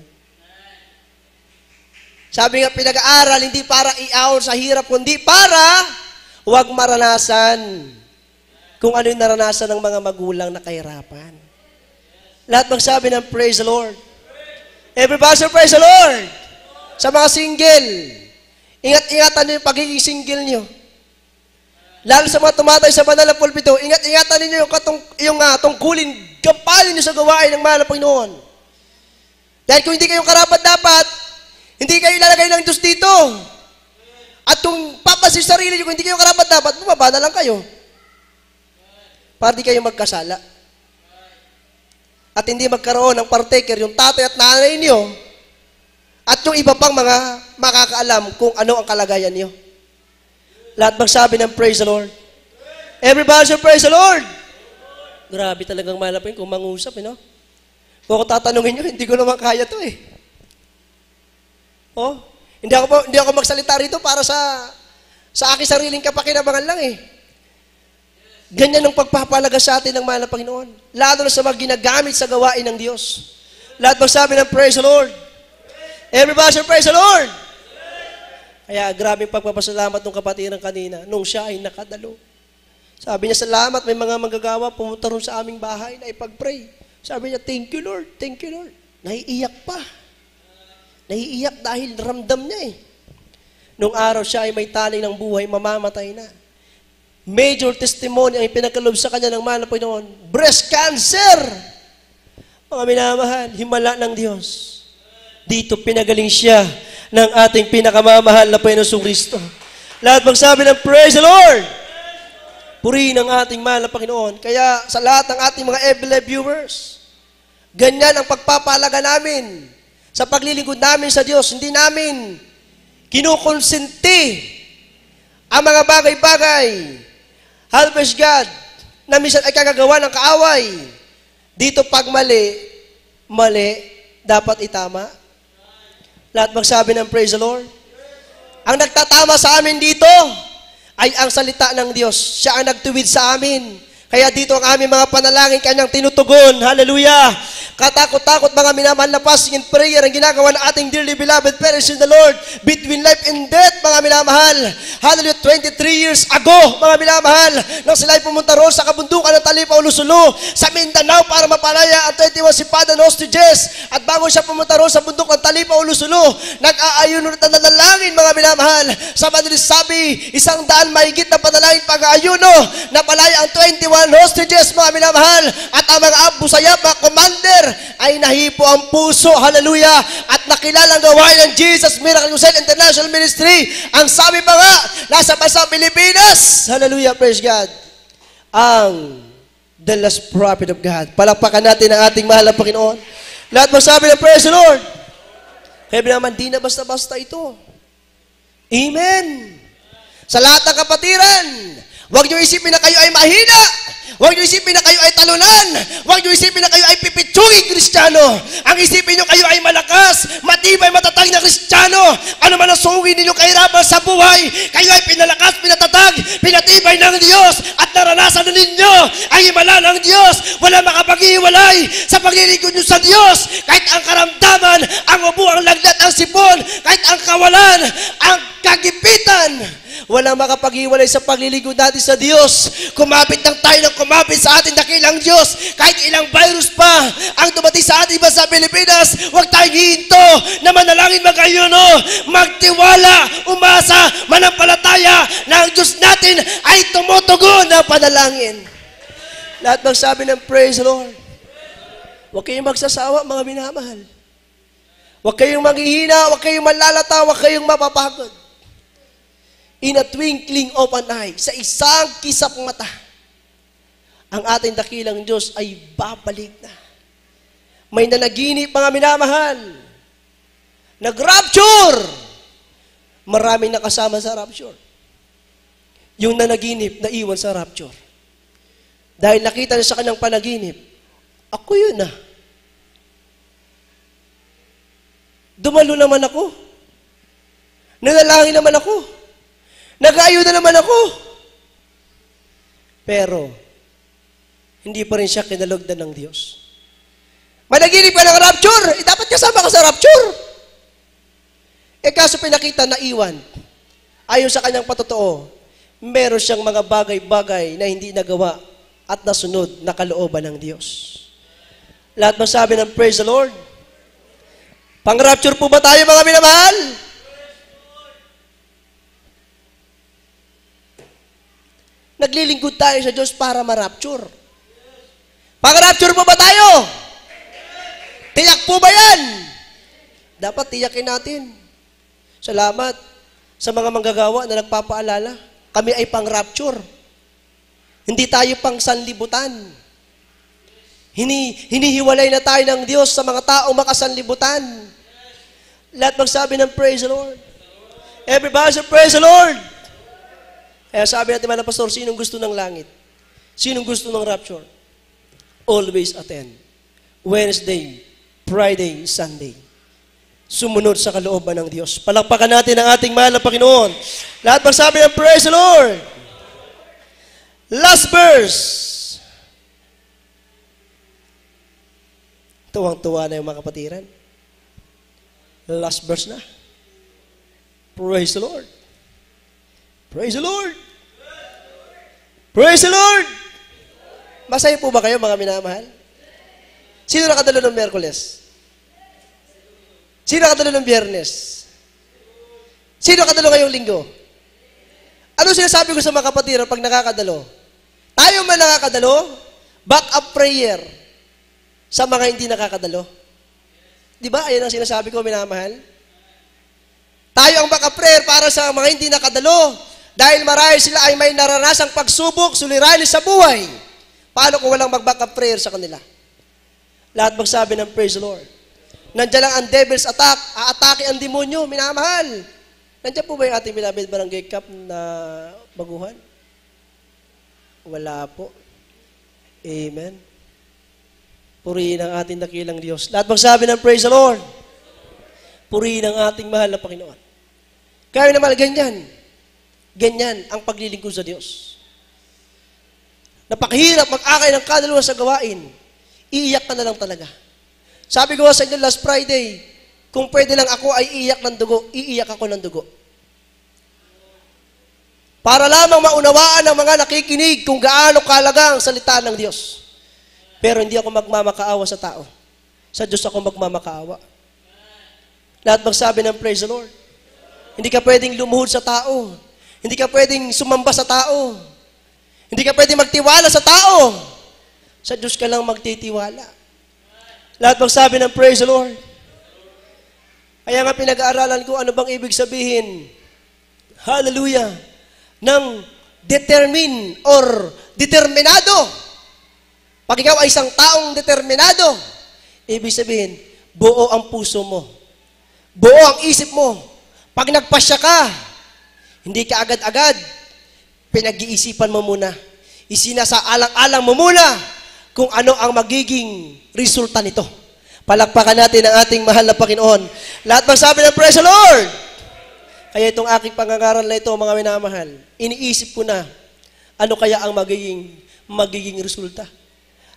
Sabi nga, pinag-aaral, hindi para i-out sa hirap, kundi para huwag maranasan kung ano yung naranasan ng mga magulang na kahirapan. Lahat magsabi ng praise the Lord. Everybody say praise the Lord. Sa mga single, ingat-ingatan nyo yung pagiging single nyo. Lalo sa mga tumatay sa banal na pulpito, ingat-ingatan ninyo yung tungkulin, gampalin nyo sa gawain ng mahal na Panginoon. Dahil kung hindi kayo karapat-dapat, hindi kayo ilalagay ng Diyos dito. At kung papasin sarili nyo, kung hindi kayo karapat-dapat, bumaba na lang kayo. Para di kayo magkasala. At hindi magkaroon ng partaker, yung tatay at nanay niyo, at yung iba pang mga makakaalam kung ano ang kalagayan niyo. Lahat magsabi ng praise the Lord. Everybody say praise the Lord. Grabe talagang malapin kung mangusap, Kung ako tatanungin nyo, hindi ko naman kaya to Hindi ako magsalita rito para sa aking sariling kapakinabangan lang Ganyan ang pagpapalaga sa atin ng mahal na Panginoon. Lalo na sa mga ginagamit sa gawain ng Diyos. Lahat magsabi ng praise the Lord. Everybody say praise the Lord. Kaya grabe pagpapasalamat ng kapatiran kanina nung siya ay nakadalo. Sabi niya, salamat, may mga manggagawa pumunta ron sa aming bahay na ipag-pray. Sabi niya, thank you Lord, thank you Lord. Naiiyak pa. Naiiyak dahil ramdam niya Nung araw siya ay may taning ng buhay, mamamatay na. Major testimony ang ipinagkaloob sa kanya ng mahal na Panginoon. Breast cancer! Mga minamahal, himala ng Diyos. Dito pinagaling siya ng ating pinakamamahal na Panginoong Kristo. Lahat magsabi ng praise the Lord! Purihin ang ating mahal na Panginoon. Kaya sa lahat ng ating mga FBLA viewers, ganyan ang pagpapalaga namin sa paglilingkod namin sa Diyos. Hindi namin kinukonsenti ang mga bagay-bagay, Harvest God, na minsan ay kagagawa ng kaaway. Dito pag mali, dapat itama. Lahat magsabi ng praise the Lord. Ang nagtatama sa amin dito ay ang salita ng Diyos. Siya ang nagtuwid sa amin. Kaya dito ang aming mga panalangin, kanyang tinutugon. Hallelujah! Katakot-takot mga minamahal na fasting and prayer ang ginagawa ng ating dearly beloved parents in the Lord between life and death, mga minamahal. Hallelujah! 23 years ago, mga minamahal, nang sila'y pumunta roon sa kabundukan ng Talipa, Ulusulu, sa Mindanao para mapalaya ang 21 sipadan hostages. At bago siya pumunta roon sa bundok ng Talipa, Ulusulu, nag-aayuno at nanalangin, mga minamahal. Sa madalis sabi, 100 mahigit na panalangin pag-aayuno, napalaya ang 21 hostages, mga minamahal. At ang mga Abu Sayyaf, mga commander, ay nahipo ang puso, hallelujah, at nakilala ang gawain ng Jesus Miracle Crusade International Ministry. Ang sabi pa nga, nasa bansang Pilipinas, hallelujah, praise God, ang the last prophet of God. Palakpakan natin ang ating mahal na Panginoon. Lahat magsabi ng praise the Lord. Kaya naman, di na basta-basta ito. Amen. Sa lahat ng kapatiran, huwag niyo isipin na kayo ay mahina. Huwag niyo isipin na kayo ay talunan. Huwag niyo isipin na kayo ay pipitsuging Kristiyano. Ang isipin niyo kayo ay malakas, matibay, matatag na Kristiyano. Ano man ang sungin ninyong kahirapan sa buhay, kayo ay pinalakas, pinatatag, pinatibay ng Diyos at naranasan na ninyo ang himala ng Diyos. Wala makapag-iwalay sa paglilingkod niyo sa Diyos. Kahit ang karamdaman, ang ubo, ang lagnat, ang sipon, kahit ang kawalan, ang kagipitan, walang makapag-iwalay sa paglilingkod natin sa Diyos. Kumapit lang tayo ng kumapit sa ating dakilang Diyos. Kahit ilang virus pa ang dumating sa ating bansa Pilipinas, huwag tayong hihinto na manalangin mag-ayuno, magtiwala, umasa, manampalataya na ang Diyos natin ay tumutugon ng panalangin. Lahat magsabi ng praise the Lord. Huwag kayong magsasawa, mga minamahal. Huwag kayong maghihina, huwag kayong malalata, huwag kayong mapapagod. In a twinkling of an eye, sa isang kisap mata, ang ating dakilang Diyos ay babalik na. May nanaginip, mga minamahal. Nag-rapture. Maraming nakasama sa rapture. Yung nanaginip, naiwan sa rapture. Dahil nakita niya sa kanyang panaginip, ako yun ah. Dumalo naman ako. Nanalangin naman ako. Nag-aayuda naman ako. Pero, hindi pa rin siya kinalugdan ng Diyos. Managinip ka ng rapture, dapat kasama ka sa rapture. Kaso pinakita na iwan. Ayon sa kanyang patotoo, meron siyang mga bagay-bagay na hindi nagawa at nasunod na kalooban ng Diyos. Lahat masabi ng praise the Lord. Pang-rapture po ba tayo, mga minamahal? Naglilingkod tayo sa Diyos para ma-rapture. Pang-rapture po ba tayo? Tiyak po ba yan? Dapat tiyakin natin. Salamat sa mga manggagawa na nagpapaalala. Kami ay pang-rapture. Hindi tayo pang sanlibutan. Hinihiwalay na tayo ng Diyos sa mga taong makasanlibutan. Lahat magsabi ng praise the Lord. Everybody say praise the Lord. Kaya sabi natin mga pastor, sinong gusto ng langit? Sinong gusto ng rapture? Always attend. Wednesday, Friday, Sunday. Sumunod sa kalooban ng Diyos. Palakpakan natin ang ating mahal na Panginoon. Lahat magsabi ng praise the Lord. Last verse. Tuwang-tuwa na yung mga kapatiran. Last verse na. Praise the Lord. Praise the Lord. Praise the Lord. Masaya po ba kayo, mga minamahal? Sino nakadalo ng Miyerkules? Sino nakadalo ng Biyernes? Sino nakadalo ngayong linggo? Ano sinasabi ko sa mga kapatiran pag nakakadalo? Tayo man nakakadalo, back up prayer sa mga hindi nakakadalo. Di ba? Ayan ang sinasabi ko, minamahal. Tayo ang back up prayer para sa mga hindi nakadalo. Dahil marahil sila ay may naranasang pagsubok, suliranin sa buhay. Paano kung walang mag-back up prayer sa kanila? Lahat magsabi ng praise the Lord. Nandiyan lang ang devil's attack, aatake ang demonyo, minamahal. Nandiyan po ba yung ating beloved barangay cup na baguhan? Wala po. Amen. Purihin ang ating dakilang Diyos. Lahat magsabi ng praise the Lord. Purihin ang ating mahal na Panginoon. Kaya naman ganyan. Ganyan ang paglilingkod sa Diyos. Napakahirap mag-akay ng kaluluwa sa gawain. Iiyak ka na lang talaga. Sabi ko sa inyo last Friday, kung pwede lang ako ay iiyak ng dugo, iiyak ako ng dugo. Para lamang maunawaan ng mga nakikinig kung gaano kalaga ang salita ng Diyos. Pero hindi ako magmamakaawa sa tao. Sa Diyos ako magmamakaawa. Lahat magsabi ng praise the Lord. Hindi ka pwedeng lumuhod sa tao. Hindi ka pwedeng sumamba sa tao. Hindi ka pwedeng magtiwala sa tao. Sa Diyos ka lang magtitiwala. Lahat magsabi ng praise the Lord. Kaya nga pinag-aaralan ko ano bang ibig sabihin, hallelujah, ng determine or determinado. Pag ikaw ay isang taong determinado, ibig sabihin, buo ang puso mo. Buo ang isip mo. Pag nagpasya ka, hindi ka agad-agad, pinag-iisipan mo muna. Isinasaalang-alang mo muna kung ano ang magiging resulta nito. Palakpakan natin ang ating mahal na Panginoon. Lahat magsabi ng praise the Lord. Kaya itong aking pangangaral na ito, mga minamahal, iniisip ko na, ano kaya ang magiging resulta.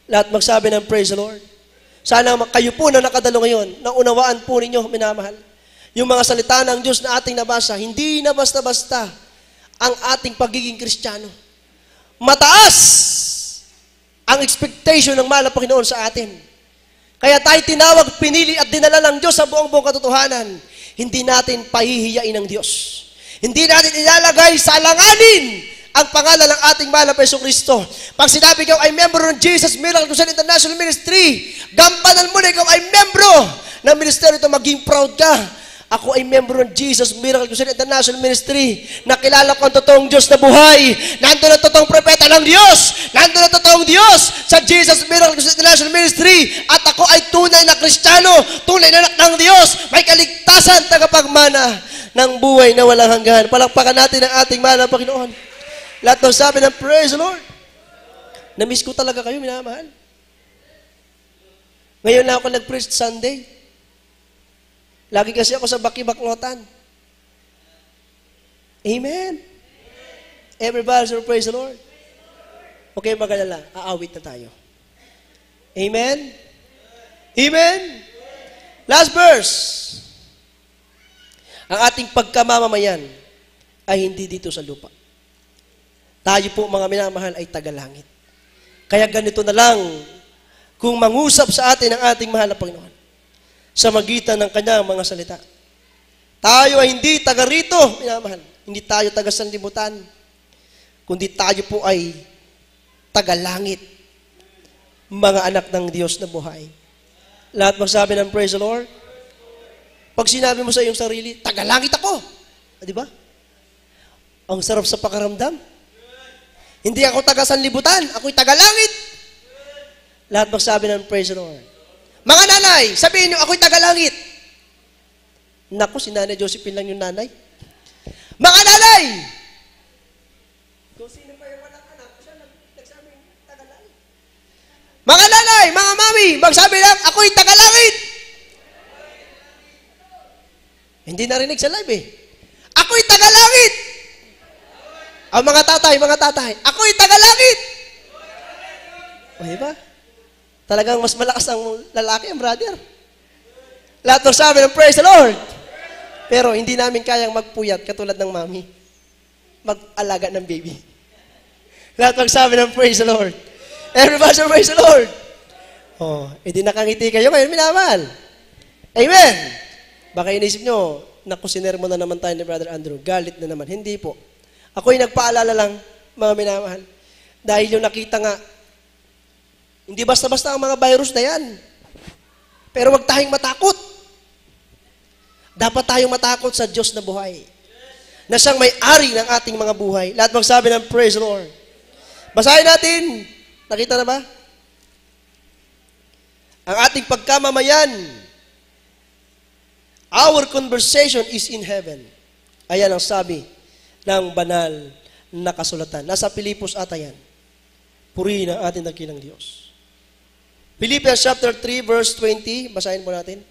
Lahat magsabi ng praise the Lord. Sana kayo po na nakadalo ngayon, naunawaan po ninyo, minamahal. Yung mga salita ng Diyos na ating nabasa, hindi na basta-basta ang ating pagiging Kristiyano. Mataas ang expectation ng mahal na Panginoon sa atin. Kaya tayo tinawag, pinili at dinala ng Diyos sa buong katotohanan. Hindi natin pahihiyain ng Diyos. Hindi natin ilalagay sa alanganin ang pangalan ng ating mahal na Jesucristo. Pag sinabi ikaw ay membro ng Jesus Miracle Crusade International Ministry, gampanan mo na ikaw ay membro ng ministeryo ito, maging proud ka. Ako ay membro ng Jesus Miracle Crusade International Ministry. Nakilala ko ang totoong Diyos na buhay. Nandun ang totoong propeta ng Diyos. Nandun ang totoong Diyos sa Jesus Miracle Crusade International Ministry. At ako ay tunay na Kristiyano, tunay na anak ng Diyos. May kaligtasan, tagapagmana ng buhay na walang hanggan. Palakpakan natin ang ating mahal na Panginoon. Lahat ng sabi ng praise the Lord. Na-miss ko talaga kayo, minamahal. Ngayon lang ako nag-preach Sunday. Lagi kasi ako sa baki-baknotan. Amen. Everybody, so praise the Lord. Okay, magalala. Aawit na tayo. Amen. Amen. Last verse. Ang ating pagkamamamayan ay hindi dito sa lupa. Tayo po, mga minamahal, ay tagalangit. Kaya ganito na lang kung mangusap sa atin ang ating mahal na Panginoon sa magitan ng kanyang mga salita. Tayo ay hindi taga rito, minamahal. Hindi tayo taga sanlibutan, kundi tayo po ay tagalangit, mga anak ng Diyos na buhay. Lahat magsabi ng praise the Lord. Pag sinabi mo sa iyong sarili, tagalangit ako. Di ba? Ang sarap sa pakaramdam. Hindi ako taga sanlibutan, ako'y tagalangit. Lahat magsabi ng praise the Lord. Mga nanay, sabihin niyo, ako'y tagalangit. Naku, si Nanay Josephine lang yung nanay. Mga nanay! Kung sino pa yung walang anak, siya nagsabi tagalangit. Mga nanay, mga mami, magsabi lang, ako'y tagalangit. Hindi narinig sa live eh. Ako'y tagalangit. Ang mga tatay, ako'y tagalangit. O, diba? Talagang mas malakas ang lalaki, ang brother. Lahat ng sabi ng praise the Lord. Pero hindi namin kayang magpuyat katulad ng mami. Mag-alaga ng baby. Lahat ng sabi ng praise the Lord. Everybody say praise the Lord. Oh, edi nakangiti kayo ngayon, minamahal. Amen. Baka inisip nyo, naku, sinermo na naman tayo ni Brother Andrew. Galit na naman. Hindi po. Ako'y nagpaalala lang, mga minamahal. Dahil yung nakita nga, hindi basta-basta ang mga virus na yan. Pero wag tayong matakot. Dapat tayong matakot sa Diyos na buhay. Na siyang may-ari ng ating mga buhay. Lahat magsabi ng praise the Lord. Basahin natin. Nakita na ba? Ang ating pagkamamayan. Our conversation is in heaven. Ayan ang sabi ng banal na kasulatan. Nasa Pilipos ata yan. Purihin ang ating dakilang Diyos. Philippians chapter 3 verse 20. Basahin po natin.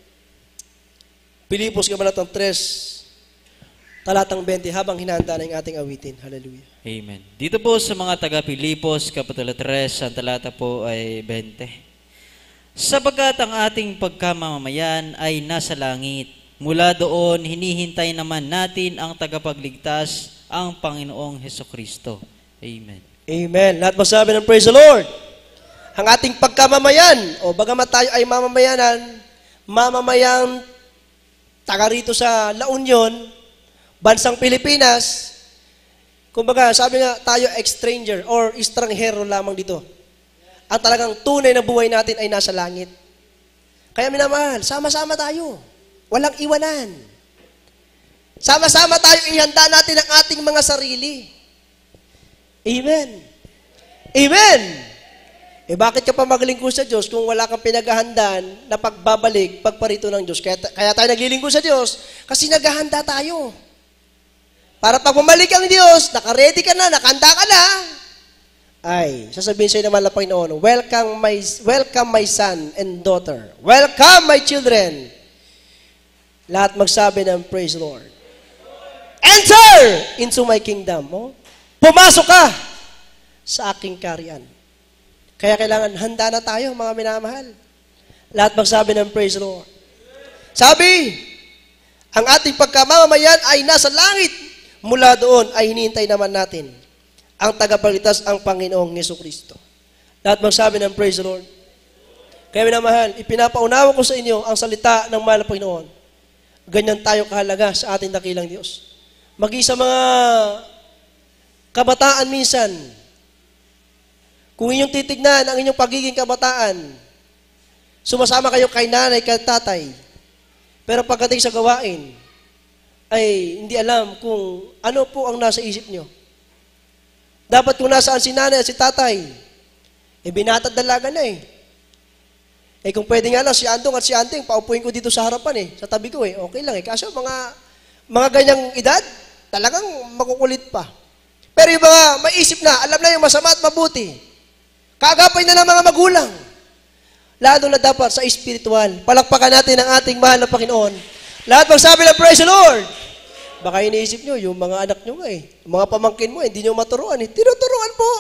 Pilipos kabanatang 3, talatang 20, habang hinahanda na yung ating awitin. Hallelujah.
Amen. Dito po sa mga taga-Pilipos, Kapitulo 3, ang talata po ay 20. Sapagkat ang ating pagkamamayan ay nasa langit. Mula doon, hinihintay naman natin ang tagapagligtas, ang Panginoong Hesukristo. Amen.
Amen. Lahat masabi ng praise the Lord. Ang ating pagkamamayan, o bagamat tayo ay mamamayang taga rito sa La Union, bansang Pilipinas, kumbaga sabi nga tayo stranger or estranghero lamang dito. Ang talagang tunay na buhay natin ay nasa langit. Kaya minamahal, sama-sama tayo. Walang iwanan. Sama-sama tayo, ihanda natin ang ating mga sarili. Amen. Amen. Eh bakit ka pa maglingkod sa Diyos kung wala kang pinaghahandaan na pagbabalik, pagparito ng Diyos? Kaya tayo naglilingkod sa Diyos kasi naghahanda tayo. Para pag bumalik ang Diyos, naka-ready ka na, nakahanda ka na, ay, sasabihin sa'yo naman ng Panginoon, welcome my son and daughter. Welcome my children. Lahat magsabi ng praise the Lord. Enter into my kingdom. Oh? Pumasok ka sa aking kaharian. Kaya kailangan handa na tayo, mga minamahal. Lahat magsabi ng praise the Lord. Sabi, ang ating pagkamamayan ay nasa langit. Mula doon ay hinihintay naman natin ang tagapagligtas, ang Panginoong Hesukristo. Lahat magsabi ng praise the Lord. Kaya minamahal, ipinapaunawa ko sa inyo ang salita ng mahal na Panginoon. Ganyan tayo kahalaga sa ating dakilang Diyos. Maging sa mga kabataan minsan, kung inyong titignan ang inyong pagiging kabataan, sumasama kayo kay nanay, kay tatay, pero pagdating sa gawain, ay hindi alam kung ano po ang nasa isip nyo. Dapat kung nasaan si nanay at si tatay, binatad dalaga na eh. Kung pwede nga lang si Andong at si Anting, paupuin ko dito sa harapan sa tabi ko okay lang Kaso mga ganyang edad, talagang makukulit pa. Pero yung mga maisip na, alam na yung masama at mabuti, Kaagapay na ng mga magulang. Lalo na dapat sa espiritual. Palakpakan natin ang ating mahal na Panginoon. Lahat magsabi ng praise the Lord. Baka iniisip nyo, yung mga anak nyo nga yung mga pamangkin mo, hindi nyo maturuan Tinuturuan po.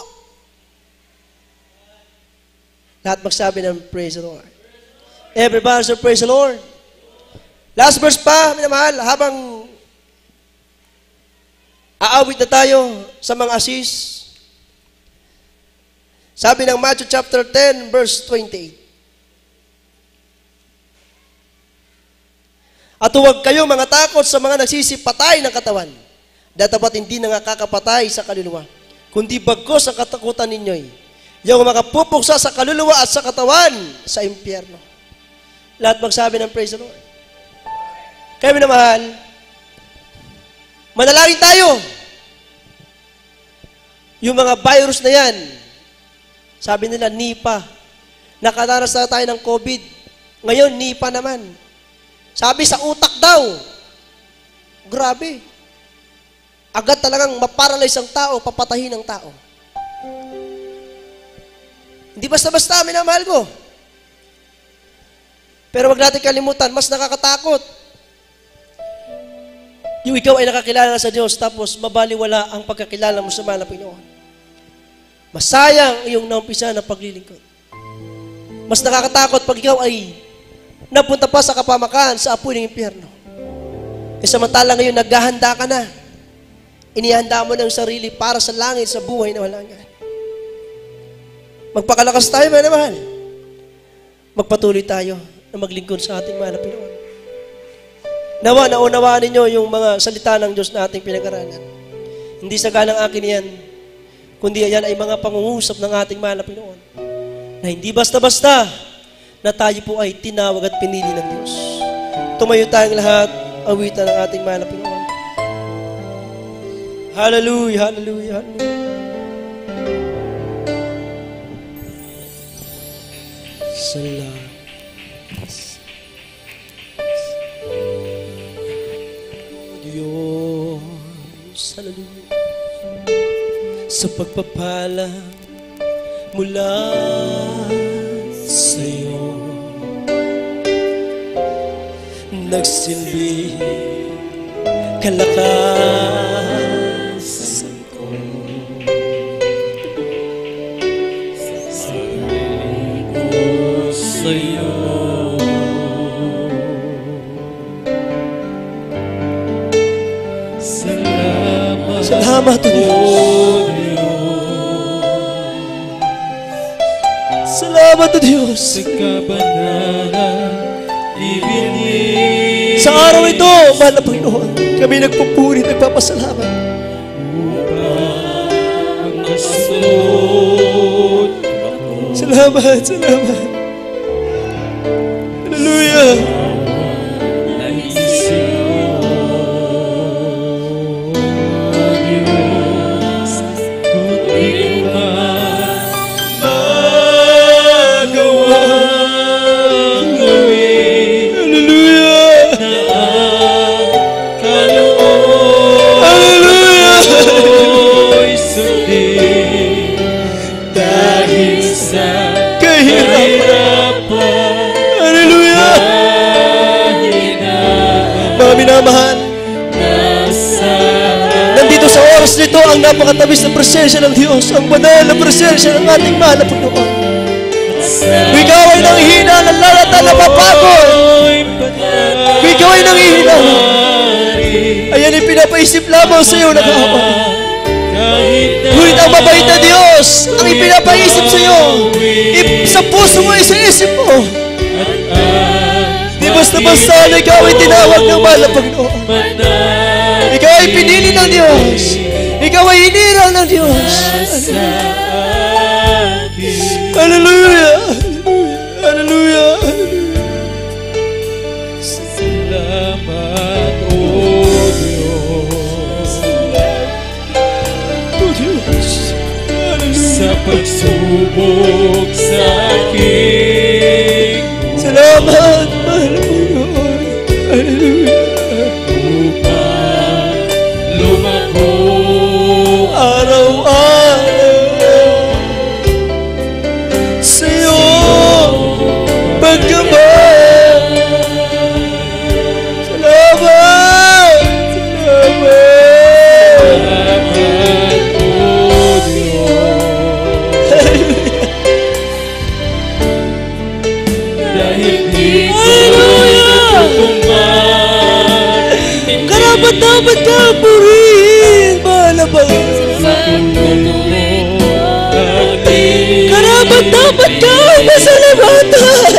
Lahat magsabi ng praise the Lord. Everybody say praise the Lord. Last verse pa, minamahal, habang aawit na tayo sa mga assist. Sabi ng Matthew chapter 10, verse 28. At huwag kayong mga takot sa mga nagsisipatay ng katawan. Datapat hindi na nakakapatay sa kaluluwa. Kundi bagkos ang katakutan ninyo'y yung makapupuksa sa kaluluwa at sa katawan sa impyerno. Lahat magsabi ng praise the Lord. Kaya minamahal, manalangin tayo. Yung mga virus na yan, sabi nila, Nipah. Nakadaras na tayo ng COVID. Ngayon, Nipah naman. Sabi sa utak daw. Grabe. Agad talagang maparalyze ang tao, papatahin ang tao. Hindi basta-basta, minamahal ko. Pero wag natin kalimutan, mas nakakatakot. Yung ikaw ay nakakilala sa Diyos, tapos mabaliwala ang pagkakilala mo sa mahal na Panginoon. Masayang iyong naumpisa na paglilingkod. Mas nakakatakot pag ikaw ay napunta pa sa kapamakan sa apoy ng impyerno. E samantala ngayon, naghahanda ka na. Inihanda mo ng sarili para sa langit, sa buhay na walang hanggan. Magpakalakas tayo, mga mahal. Magpatuloy tayo na maglingkod sa ating mahal na Panginoon. Nawa, naunawaan ninyo yung mga salita ng Diyos na ating pinag-aralan. Hindi sagalang akin yan, kundi yan ay mga pangungusap ng ating mahal na Panginoon. Na hindi basta-basta na tayo po ay tinawag at pinili ng Diyos. Tumayo tayong lahat, awitan ng ating mahal na Panginoon. Hallelujah, hallelujah, hallelujah. Salamat. Diyos, hallelujah. Sa pagpapala mula sa'yo, nagsilbi kalakasan ko. Sasabihin ko sa'yo, salamat o Diyos. Salamat o Diyos. Sa kabanalan, ibigay. Sa araw ito, mahal na Panginoon, kami nagpupuri, nagpapasalamat. Upang masunod ako. Salamat, salamat. Hallelujah. Minamahal, nandito sa oras nito ang napakatamis na presensya ng Diyos, ang banal na presensya ng ating mahal na Panginoon. Ikaw ay nanghihina ng lalata na mapagod. Ikaw ay nanghihina. Ayan ay pinapaisip lamang sa iyo, nag-aaway. Ngunit ang mabait na Diyos ang ipinapaisip sa iyo. Sa puso mo, sa isip mo. Di basta-basta na ikaw ay tinawag ng mahal na Panginoon. Ikaw ay pinili ng Diyos. Ikaw ay hinirang ng Diyos. Hallelujah! Hallelujah! Salamat, O Diyos. O Diyos. Sa pagsubok sa aking salamat, mahal na Panginoon. Hallelujah. Upang lumago araw-araw
Karapat-dapat ka purihin, mahal na Panginoon. Karapat-dapat ka masalamatan.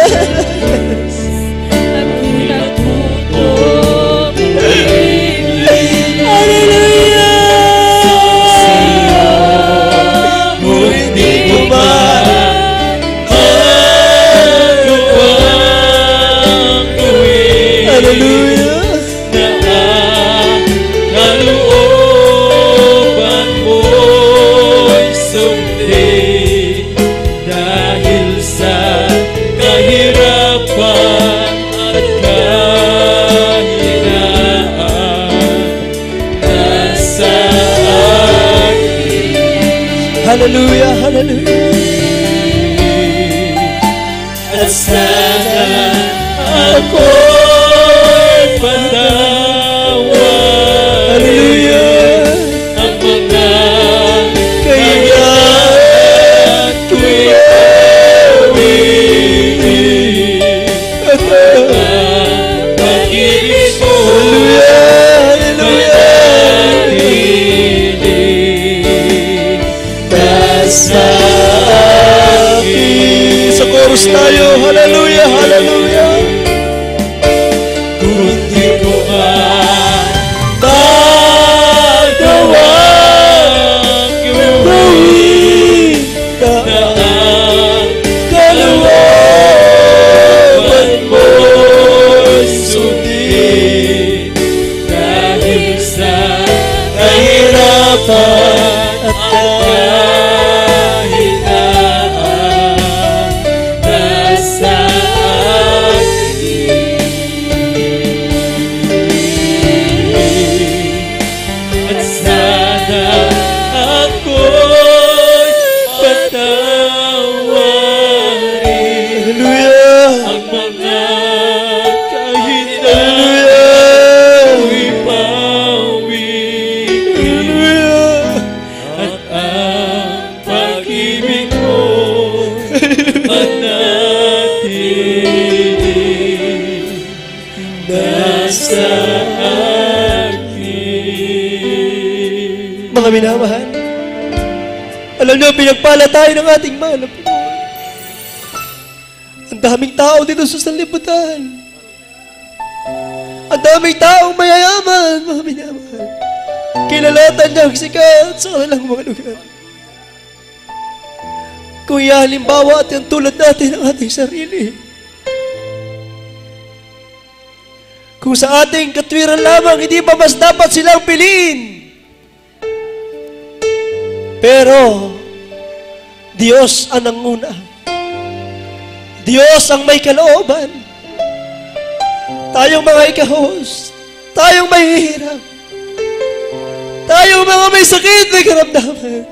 Hallelujah! Hindi ko Hallelujah!
Kalooban mo'y sumdi dahil sa kahirapan at kahinaan nasa akin.
Hallelujah! Hallelujah!
At sana ako'y patawad.
Hallelujah!
Ang mga
Kailangan
ko'y awin. Ang pag-ibig mo manatiling nasa akin.
Sa chorus tayo. Hallelujah! Hallelujah!
Kung di ko man magawang gawin na ang kalooban mo'y sundin dahil sa kahirapan at kahinaan nasa akin. At sana ako'y patawarin
Hallelujah!
ang mga kahinaan ko'y pawin
Hallelujah!
at ang pag-ibig mo manatiling nasa akin.
Mga minamahal, alam niyo, pinagpala tayo ng ating mahal na Panginoon. Ang daming tao dito sa sanlibutan. Ang daming taong mayayaman, mga minamahal. Kilalatan niya ang sikat sa kanilang mga lugar. Kung halimbawa at yung tulad natin ng ating sarili, kung sa ating katwiran lamang, hindi pa mas dapat silang piliin. Pero, Diyos ang nanguna. Diyos ang may kalooban. Tayong mga ikahos, tayong mahihirap, tayong mga may sakit, may karamdaman,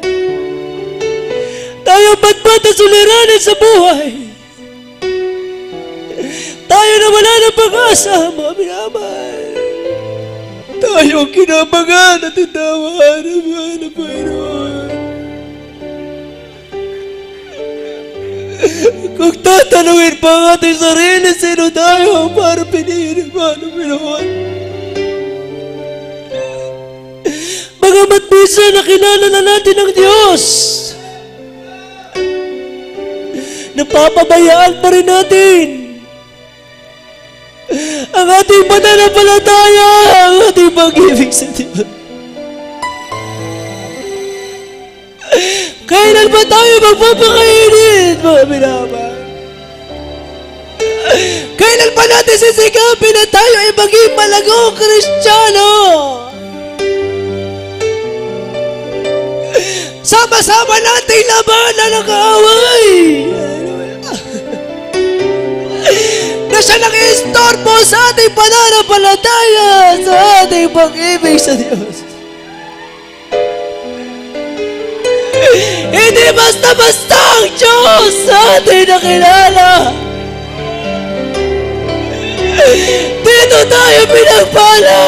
tayong batbat at suliranin sa buhay, tayo na wala ng pag-asa, mga minamahal. Tayo kinabangan at tinawahan ng mga na Panginoon. Kung tatanungin pa ang ating sarili, sino tayo para pinihin ng mga na Panginoon? Bagamat minsan nakilala na natin ang Diyos, napapabayaan pa rin natin ang ating pananampalataya, ang ating pag-ibig sa Diyos. Kailan ba tayo magpapakainit, mga minamahal? Kailan ba natin sisikapin na tayo ay maging malagong Kristiyano? Sama-sama nating labanan ang kaaway. Na siya nag-istorbo sa ating pananampalataya, sa ating pag-ibig sa Diyos. Hindi basta-basta ang Diyos sa ating nakilala. Dito tayo pinagpala.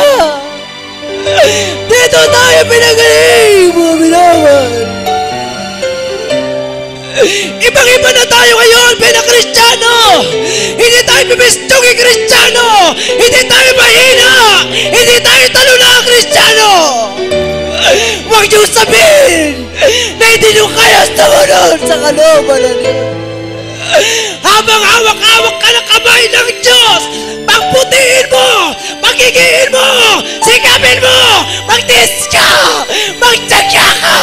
Dito tayo pinagaling, mga binawan. Ibang-iba na tayo ngayon, Kristiyano. Hindi tayo pipistuging Kristiyano. Hindi tayo mahina. Hindi tayo talunang
sabihin na hindi nyo kaya tumunod sa kalooban ng Diyos. Habang hawak-hawak ka ng kamay ng Diyos, pagputihin mo, pagigiin mo, sikapin mo, magtiis ka, magtagya ka.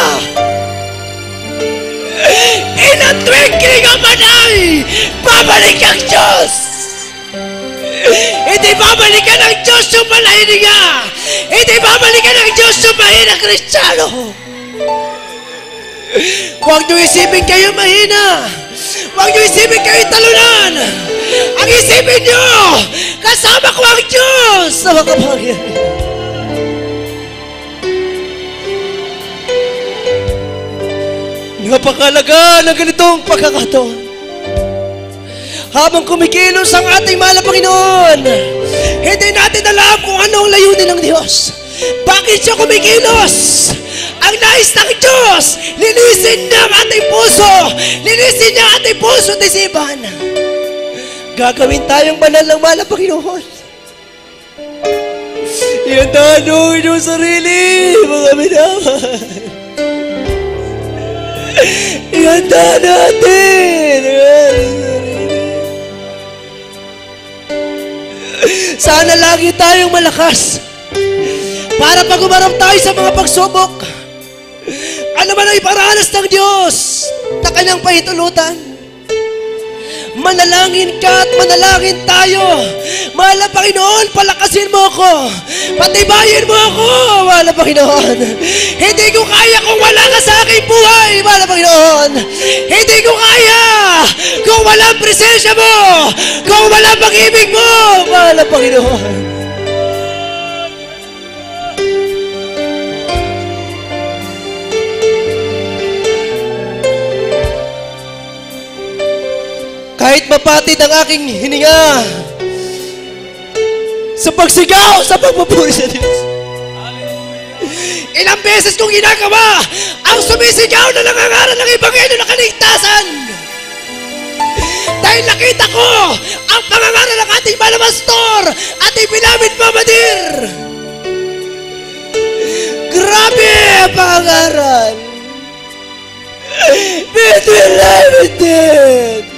In a twinkling of an eye, babalik ang Diyos. Hindi babalikan ng Diyos yung malahininga. Hindi babalikan ng Diyos yung mahina Kristiyano. Huwag niyo isipin kayo mahina. Huwag niyo isipin kayo talunan. Ang isipin niyo, kasama ko ang Diyos sa makapangyarihan. Napakalaga ng ganitong pagkakataon. Habang kumikilos ang ating mahal na Panginoon, hindi natin alam kung anong layunin ng Diyos. Bakit siya kumikilos? Ang nais ng Diyos, linisin niya ang ating puso. Linisin niya ang ating puso at isipan. Gagawin tayong banal ng mahal na Panginoon. Iyandahan mo inyong sarili, mga minamahal. Iyandahan natin. Sana lagi tayong malakas para pag umarap tayo sa mga pagsubok, ano man ang iparanas ng Diyos na kanyang pahintulutan. Manalangin ka at manalangin tayo. Mahal na Panginoon, palakasin mo ako. Patibayin mo ako, mahal na Panginoon. Hindi ko kaya kung wala ka sa aking buhay, mahal na Panginoon. Hindi ko kaya kung walang presensya mo, kung walang pag-ibig mo, mahal na Panginoon. Kahit mapatid ang aking hininga sa pagsigaw, sa pagpupuri sa Diyos. Ilang beses kong ginagawa ang sumisigaw na nangangaral ng Ebanghelyo ng kaligtasan. Dahil nakita ko ang pangangaral ng ating Pastor at ipinamit Mamadir. Grabe ang pangangaral. Between life and death.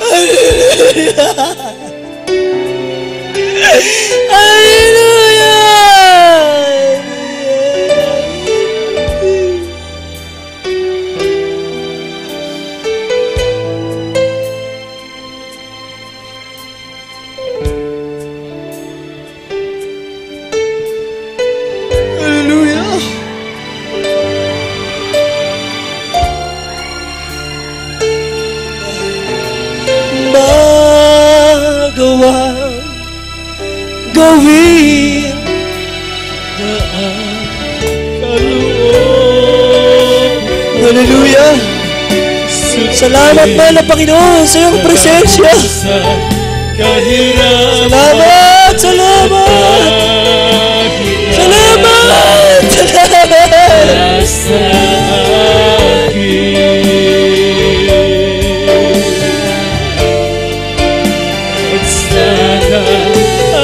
Hallelujah! Hallelujah! Hallelujah! Magawang gawin na ang kaloob. Hallelujah! Salamat mahal na Panginoon sa iyong presensya. Salamat! Salamat! Salamat!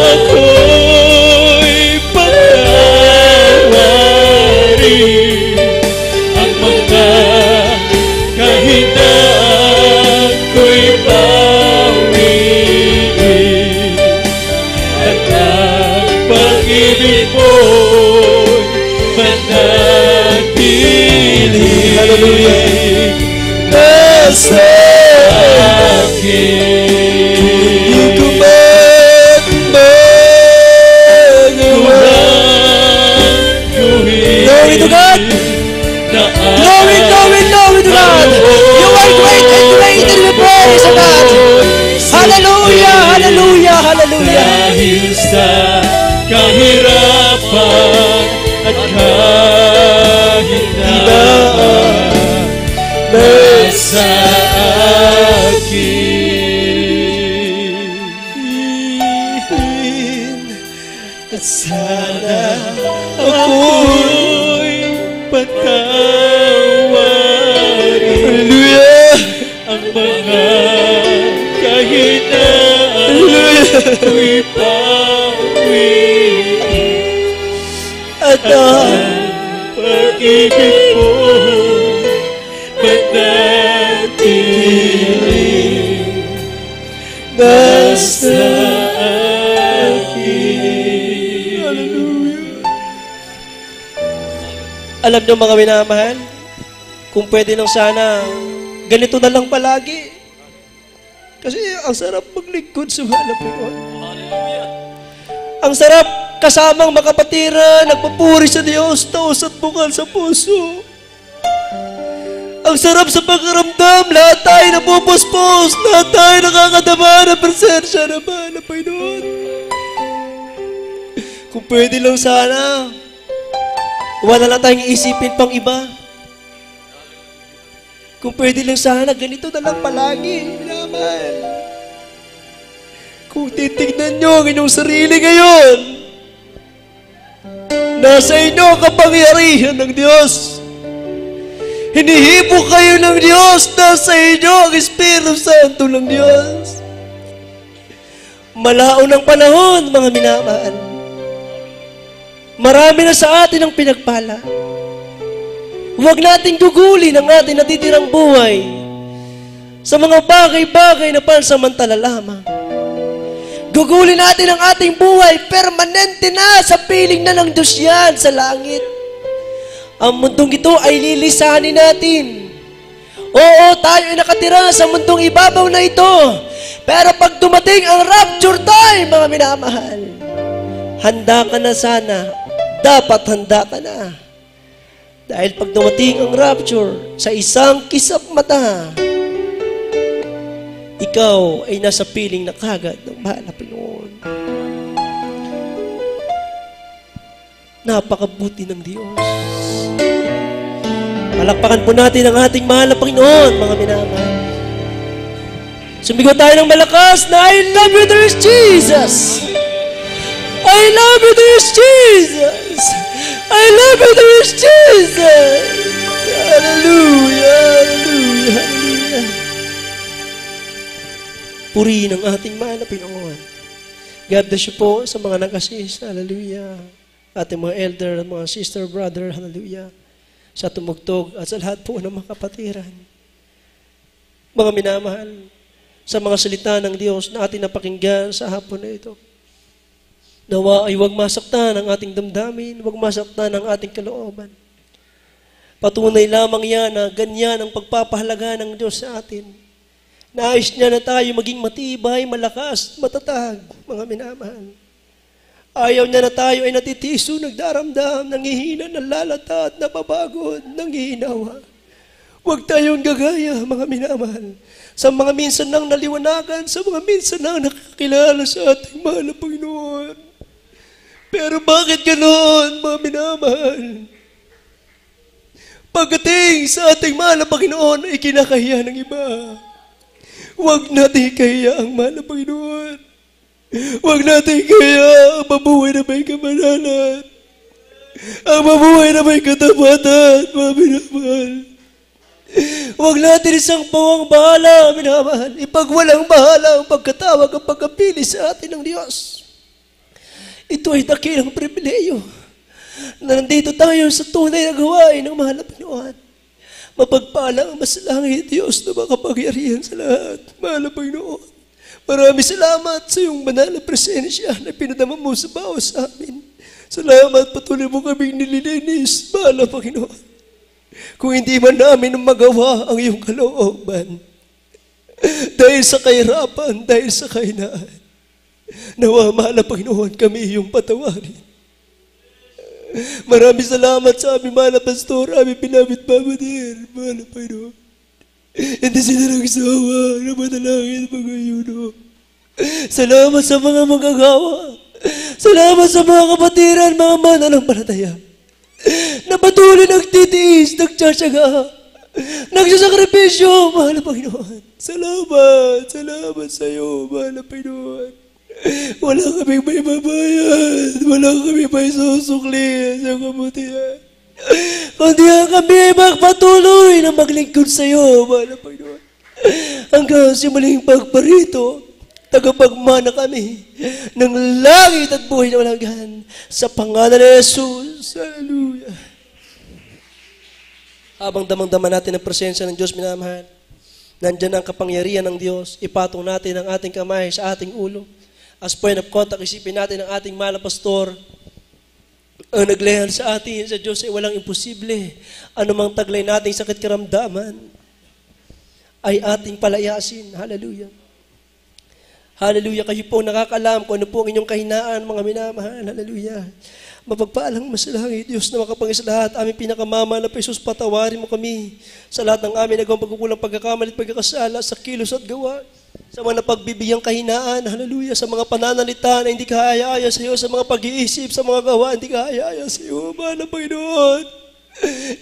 Ako'y pagkawari ang mga kahinaan ko'y bawiin at ang pag-ibig mo'y manatili.
Hallelujah! Nasa
akin.
Glory to God! Glory, glory, glory to God! You are great and great in the praise of God! Hallelujah! Hallelujah! Hallelujah!
Dahil sa kahirapan at kahinaan nasa akin.
At sana
Ako'y patawari.
Hallelujah!
Ang mga kahinaan
Hallelujah!
ko'y nanatiling nasa akin.
Alam niyo mga minamahal, kung pwede lang sana, ganito na lang palagi. Kasi ang sarap maglingkod sa mahal na Panginoon. Ang sarap kasamang makapatiran, nagpupuri sa Diyos, taos at bukal sa puso. Ang sarap sa pagkaramdam, lahat tayo napupuspos, lahat tayo nakakadama ng presensya ng mahal na Panginoon. Kung pwede lang sana, wala lang tayong isipin pang iba. Kung pwede lang sana, ganito na lang palagi, naman. Kung titignan nyo ang inyong sarili ngayon, nasa inyo ang kapangyarihan ng Diyos. Hinihipo kayo ng Diyos, nasa inyo ang Espiritu Santo ng Diyos. Malaon ang panahon, mga minamahal. Marami na sa atin ang pinagpala. Huwag nating gugulin ang ating natitirang buhay sa mga bagay-bagay na pansamantala lamang. Gugulin natin ang ating buhay, permanente na, sa piling na ng Diyos yan sa langit. Ang mundong ito ay lilisanin natin. Oo, tayo ay nakatira sa mundong ibabaw na ito. Pero pag dumating ang rapture time, mga minamahal, handa ka na sana. Dapat handa ka na. Dahil pag dumating ang rapture, sa isang kisap mata, ikaw ay nasa piling na kagad ng mahal na Panginoon. Napakabuti ng Diyos. Palakpakan po natin ang ating mahal na Panginoon, mga minamahal. Sumigaw tayo ng malakas na I love you, there is Jesus. I love you, there is Jesus. I love you, there is Jesus. Hallelujah, hallelujah, hallelujah. Purihin ang ating mahal na Panginoon. God bless you po sa mga nag-assist. Hallelujah. Ating mga elder, mga sister, brother. Hallelujah. Sa tumugtog at sa lahat po ng mga kapatiran. Mga minamahal, sa mga salita ng Diyos na ating napakinggan sa hapon na ito. Nawa ay huwag masaktan ang ating damdamin, huwag masaktan ang ating kalooban. Patunay lamang yan na ganyan ang pagpapahalaga ng Diyos sa atin. Nais niya na tayo maging matibay, malakas, matatag, mga minamahal. Ayaw niya na tayo ay natitiso, nagdaramdam, nanghihina, nalalata at napapagod, nanghihinawa. Huwag tayong gagaya, mga minamahal, sa mga minsan nang naliwanagan, sa mga minsan nang nakakilala sa ating mahal na Panginoon. Pero bakit ganoon, mga minamahal? Pagdating sa ating mahal na Panginoon ay kinakahiya ng iba. Huwag natin kahiya ang mahal na Panginoon. Huwag natin kaya ang mabuhay na may kamalanan. Ang mabuhay na may katapatan, mga minamahal. Huwag natin isang pawang bahala, minamahal. Ipagwalang bahala ang pagkatawag ang pagkapili sa atin ng Diyos. Ito ay dakilang pribileyo na nandito tayo sa tunay na gawain ng mahal na Panginoon. Mapagpala ang masalangit Diyos na makapangyarihan sa lahat, mahal na Panginoon. Maraming salamat sa iyong banal na presensya na pinadama mo sa bawat sa amin. Salamat, patuloy mo kaming nililinis, mahal na Panginoon. Kung hindi man namin magawa ang iyong kalooban, dahil sa kahirapan, dahil sa kahinaan, nawa, mahal na Panginoon, kami iyong patawarin. Maraming salamat sa aming mahal na pastor, aming pinamit babadir, mahal na Panginoon. Hindi sila nagsawa na manalangin mga yuno. Salamat sa mga magagawa. Salamat sa mga kapatiran, mga mananampalataya. Na patuloy nagtitiis, nagtsatsaga, nagsasakripisyo, mahal na Panginoon. Salamat, salamat sa iyo, mahal na Panginoon. Wala kaming may babayad, wala kaming may susukli sa kabutihan. Kundi kami magpatuloy na maglingkod sa iyo, mahal na Panginoon. Hanggang sa muling pagparito, tagapagmana kami ng langit at buhay na walang hanggan. Sa pangalan ni Jesus. Hallelujah. Habang damang-dama natin ang presensya ng Diyos, minamahal, nandyan ang kapangyarihan ng Diyos. Ipatong natin ang ating kamay sa ating ulo. As point of contact, isipin natin ang ating mahal na pastor. Ang naglehal sa atin, sa Diyos ay walang imposible. Anumang taglay nating sakit karamdaman ay ating palayasin. Hallelujah. Hallelujah. Kayo po nakakalam kung ano po ang inyong kahinaan, mga minamahal. Hallelujah. Mapagpaalang masalangit, Diyos na makapangyas lahat, aming pinakamama na Jesus, patawarin mo kami sa lahat ng aming nagawang pagkukulang, pagkakamali at pagkakasala, sa kilos at gawa, sa mga napagbibigyan kahinaan, hallelujah, sa mga pananalita na hindi kahaya-aya sa iyo, sa mga pag-iisip, sa mga gawa, hindi kahaya-aya sa iyo, mahal na Panginoon.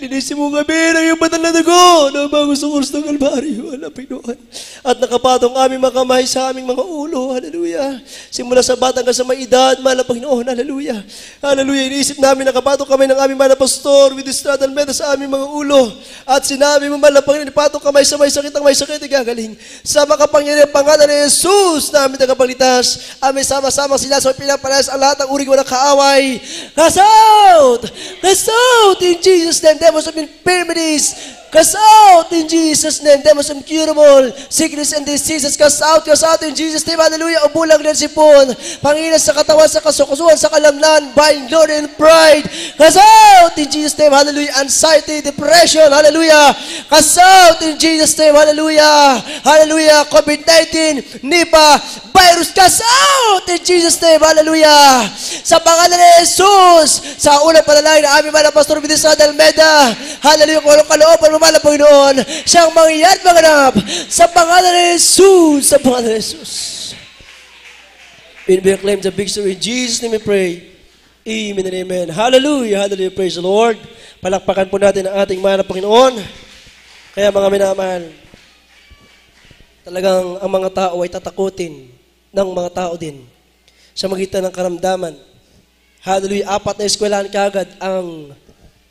Linisin mo kami ng iyong banal na dugo na bago sa krus ng Kalbaryo, wala Panginoon. At nakapatong aming makamay sa aming mga ulo, hallelujah. Simula sa bata hanggang sa may edad, mahal na Panginoon, hallelujah. Hallelujah, iniisip namin nakapatong kami ng aming mahal na pastor with the straddle metal sa aming mga ulo. At sinabi mo, mahal na Panginoon, ipatong kamay sa may sakit, ang may sakit, igagaling. Sa makapangyarihan pangalan ni Jesus na aming tagapaglitas, aming sama-sama sila sa pinapalayas ang lahat ng uri ko ng kaaway. Cast out! Cast out in Jesus' name, devils of infirmities. Cast out in Jesus' name, devils of incurable sickness and diseases. Cast out in Jesus' name, hallelujah. Ubulang ng sipon, panginas sa katawan, sa kasukusuhan, sa kalamnan, buying glory and pride. Cast out in Jesus' name, hallelujah. Anxiety, depression, hallelujah. Cast out in Jesus' name, hallelujah. Hallelujah. COVID-19, Nipah, virus, cast out in Jesus' name, hallelujah. Sa pangalan ni Jesus, sa unang panalangin na aming mga pastor Bidisa Dalmeda, hallelujah, kung anong kalooban mo, mahal na Panginoon, siyang mangyayat maganap sa pangalan ni Jesus, sa pangalan ni Jesus. We claim the victory in Jesus' name we pray. Amen and amen. Hallelujah, hallelujah, praise the Lord. Palakpakan po natin ang ating mahal na Panginoon. Kaya mga minamahal, talagang ang mga tao ay tatakutin ng mga tao din sa magitan ng karamdaman. Hallelujah, 4 na eskwelahan kaagad ang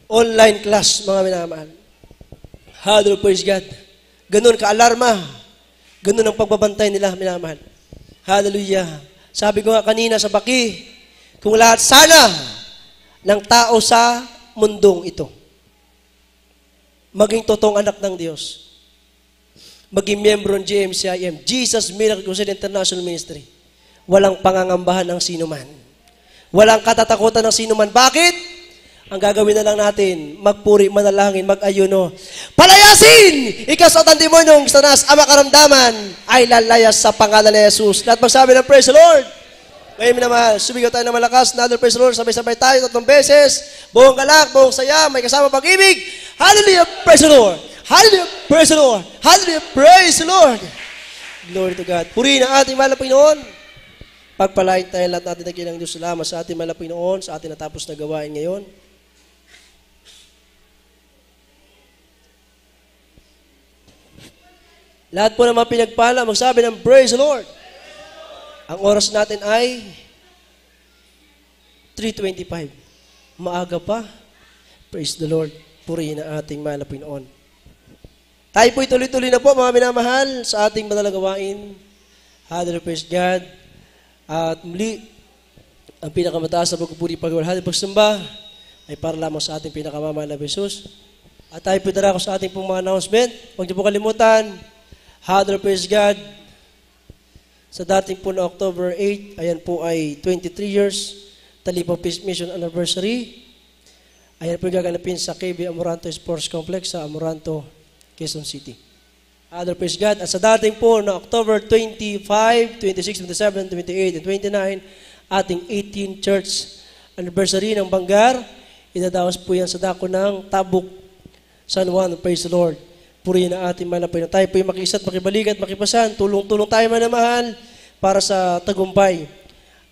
online class, mga minamahal. Hallelujah, praise God. Ganun ka-alarma. Ganun ang pagbabantay nila, minamahal. Hallelujah. Sabi ko nga kanina sa baki, kung lahat sana ng tao sa mundong ito, maging totoong anak ng Diyos, maging miyembro ng GMCIM, Jesus Miracle Crusade International Ministry, walang pangangambahan ng sinuman. Walang katatakutan ng sinuman. Bakit? Ang gagawin na lang natin, magpuri, manalangin, mag-ayuno. Palayasin! Ikasot ang demonyong sanas, ang makaramdaman ay lalayas sa pangalan ni Jesus. Lahat magsabi ng praise the Lord. Ngayon naman, sumigaw tayo ng malakas, another praise the Lord, sabay-sabay tayo 3 beses, buong galak, buong saya, may kasama pag-ibig. Hallelujah, praise the Lord. Hallelujah, praise the Lord. Hallelujah, praise the Lord. Glory to God. Purihin ang ating mahal na Panginoon. Pagpalain tayo lahat natin ng kinang Diyos. Salamat sa ating mahal na Panginoon, sa ating natapos na gawain ngayon. Lahat po ng mga pinagpala, magsabi ng praise the Lord. Ang oras natin ay 3:25. Maaga pa. Praise the Lord. Purihin ang ating mahal na Panginoon. Tayo po'y tuloy-tuloy na po, mga minamahal, sa ating banal na gawain. Hallelujah, praise God. At muli, ang pinakamataas na pagpupuri, pagwalhati, pagsamba ay para lamang sa ating pinakamamahal na Jesus. At tayo po'y darako sa ating pong mga announcement. Huwag niyo po kalimutan, hallelujah, praise God. Sa dating po na October 8, ayan po ay 23 years, Talipang Peace Mission Anniversary. Ayan po gaganapin sa KB Amoranto Sports Complex sa Amoranto, Quezon City. Hallelujah, praise God. At sa dating po na October 25, 26, 27, 28, and 29, ating 18th church anniversary ng Bangar, idadawas po yan sa dako ng Tabuk, San Juan. Praise the Lord. Purihin ang ating mahal na Panginoon. Tayo po yung makisat, makibalikat, makipasan. Tulong-tulong tayo manamahal para sa tagumpay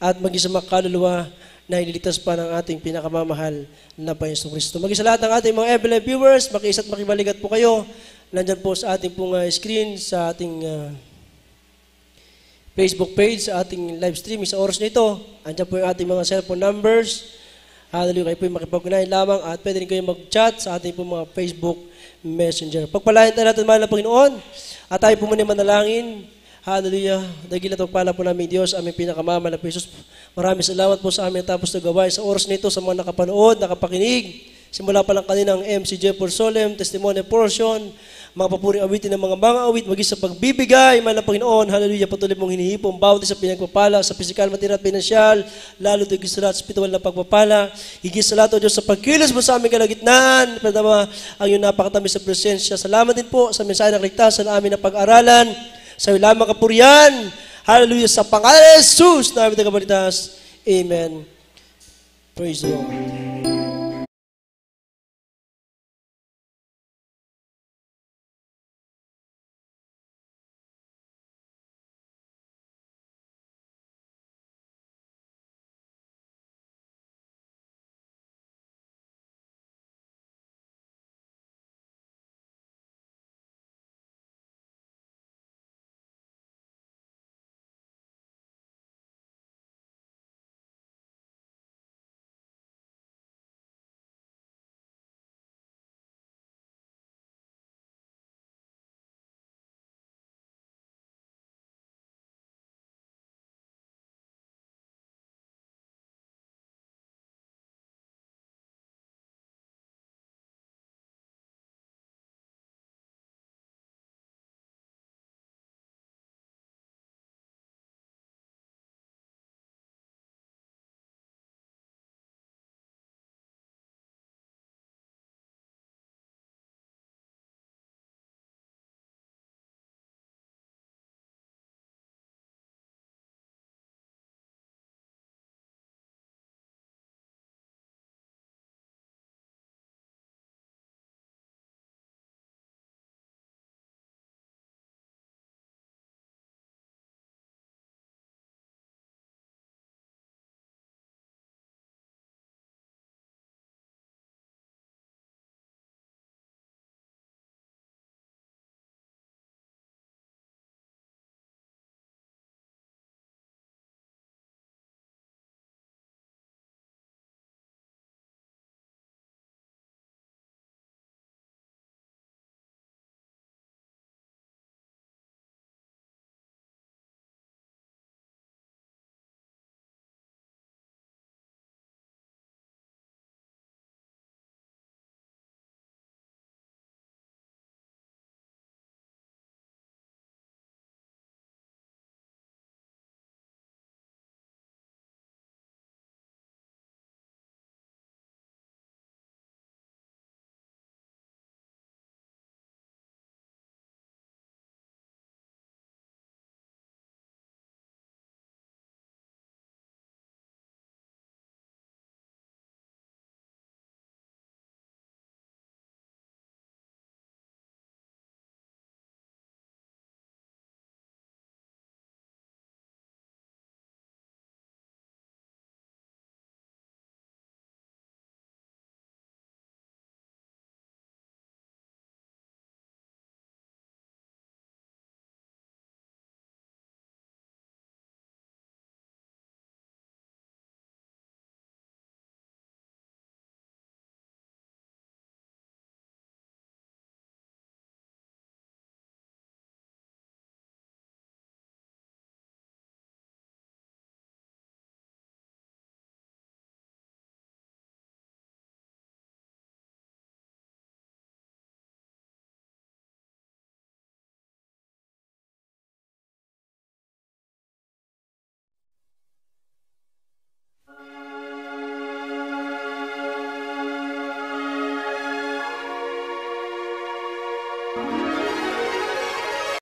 at maging sa mga kaluluwa na ililigtas pa ng ating pinakamamahal na Panginoon Kristo. Maging sa lahat ng ating mga FLM viewers, makisat, makibalikat po kayo. Nandyan po sa ating pong screen, sa ating Facebook page, sa ating live streaming sa oras na ito. Andyan po yung ating mga cellphone numbers. Hallelujah, kayo po yung makipag-unahin lamang at pwede rin kayo mag-chat sa ating pong mga Facebook Messenger. Pagpalain tayo natin, mahal na Panginoon, at tayo po muna manalangin. Hallelujah, dagil at pagpala po namin Diyos, aming pinakamamahal na Jesus. Maraming salamat po sa aming tapos na gawain sa oras na ito, sa mga nakapanood, nakapakinig, Simula pa lang kaninang MCJ for Solemn, testimony portion, mga papuring awitin ng mga awit, maging sa pagbibigay, man ng Panginoon, hallelujah, patuloy mong hinihipong bawat isa pinagpapala sa pisikal, material at pinansyal, lalo ito higit sa lahat, spiritual na pagpapala, higit sa lahat, O Diyos, sa pagkilos mo sa aming kalagitnaan, pagdama ang iyong napakatamis sa presensya. Salamat din po sa mensahe ng kaligtasan na aming napag-aralan, sa iyong lamang kapurihan, hallelujah, sa pangalan ni Jesus, na aming tagabalitas. Amen. Praise the Lord.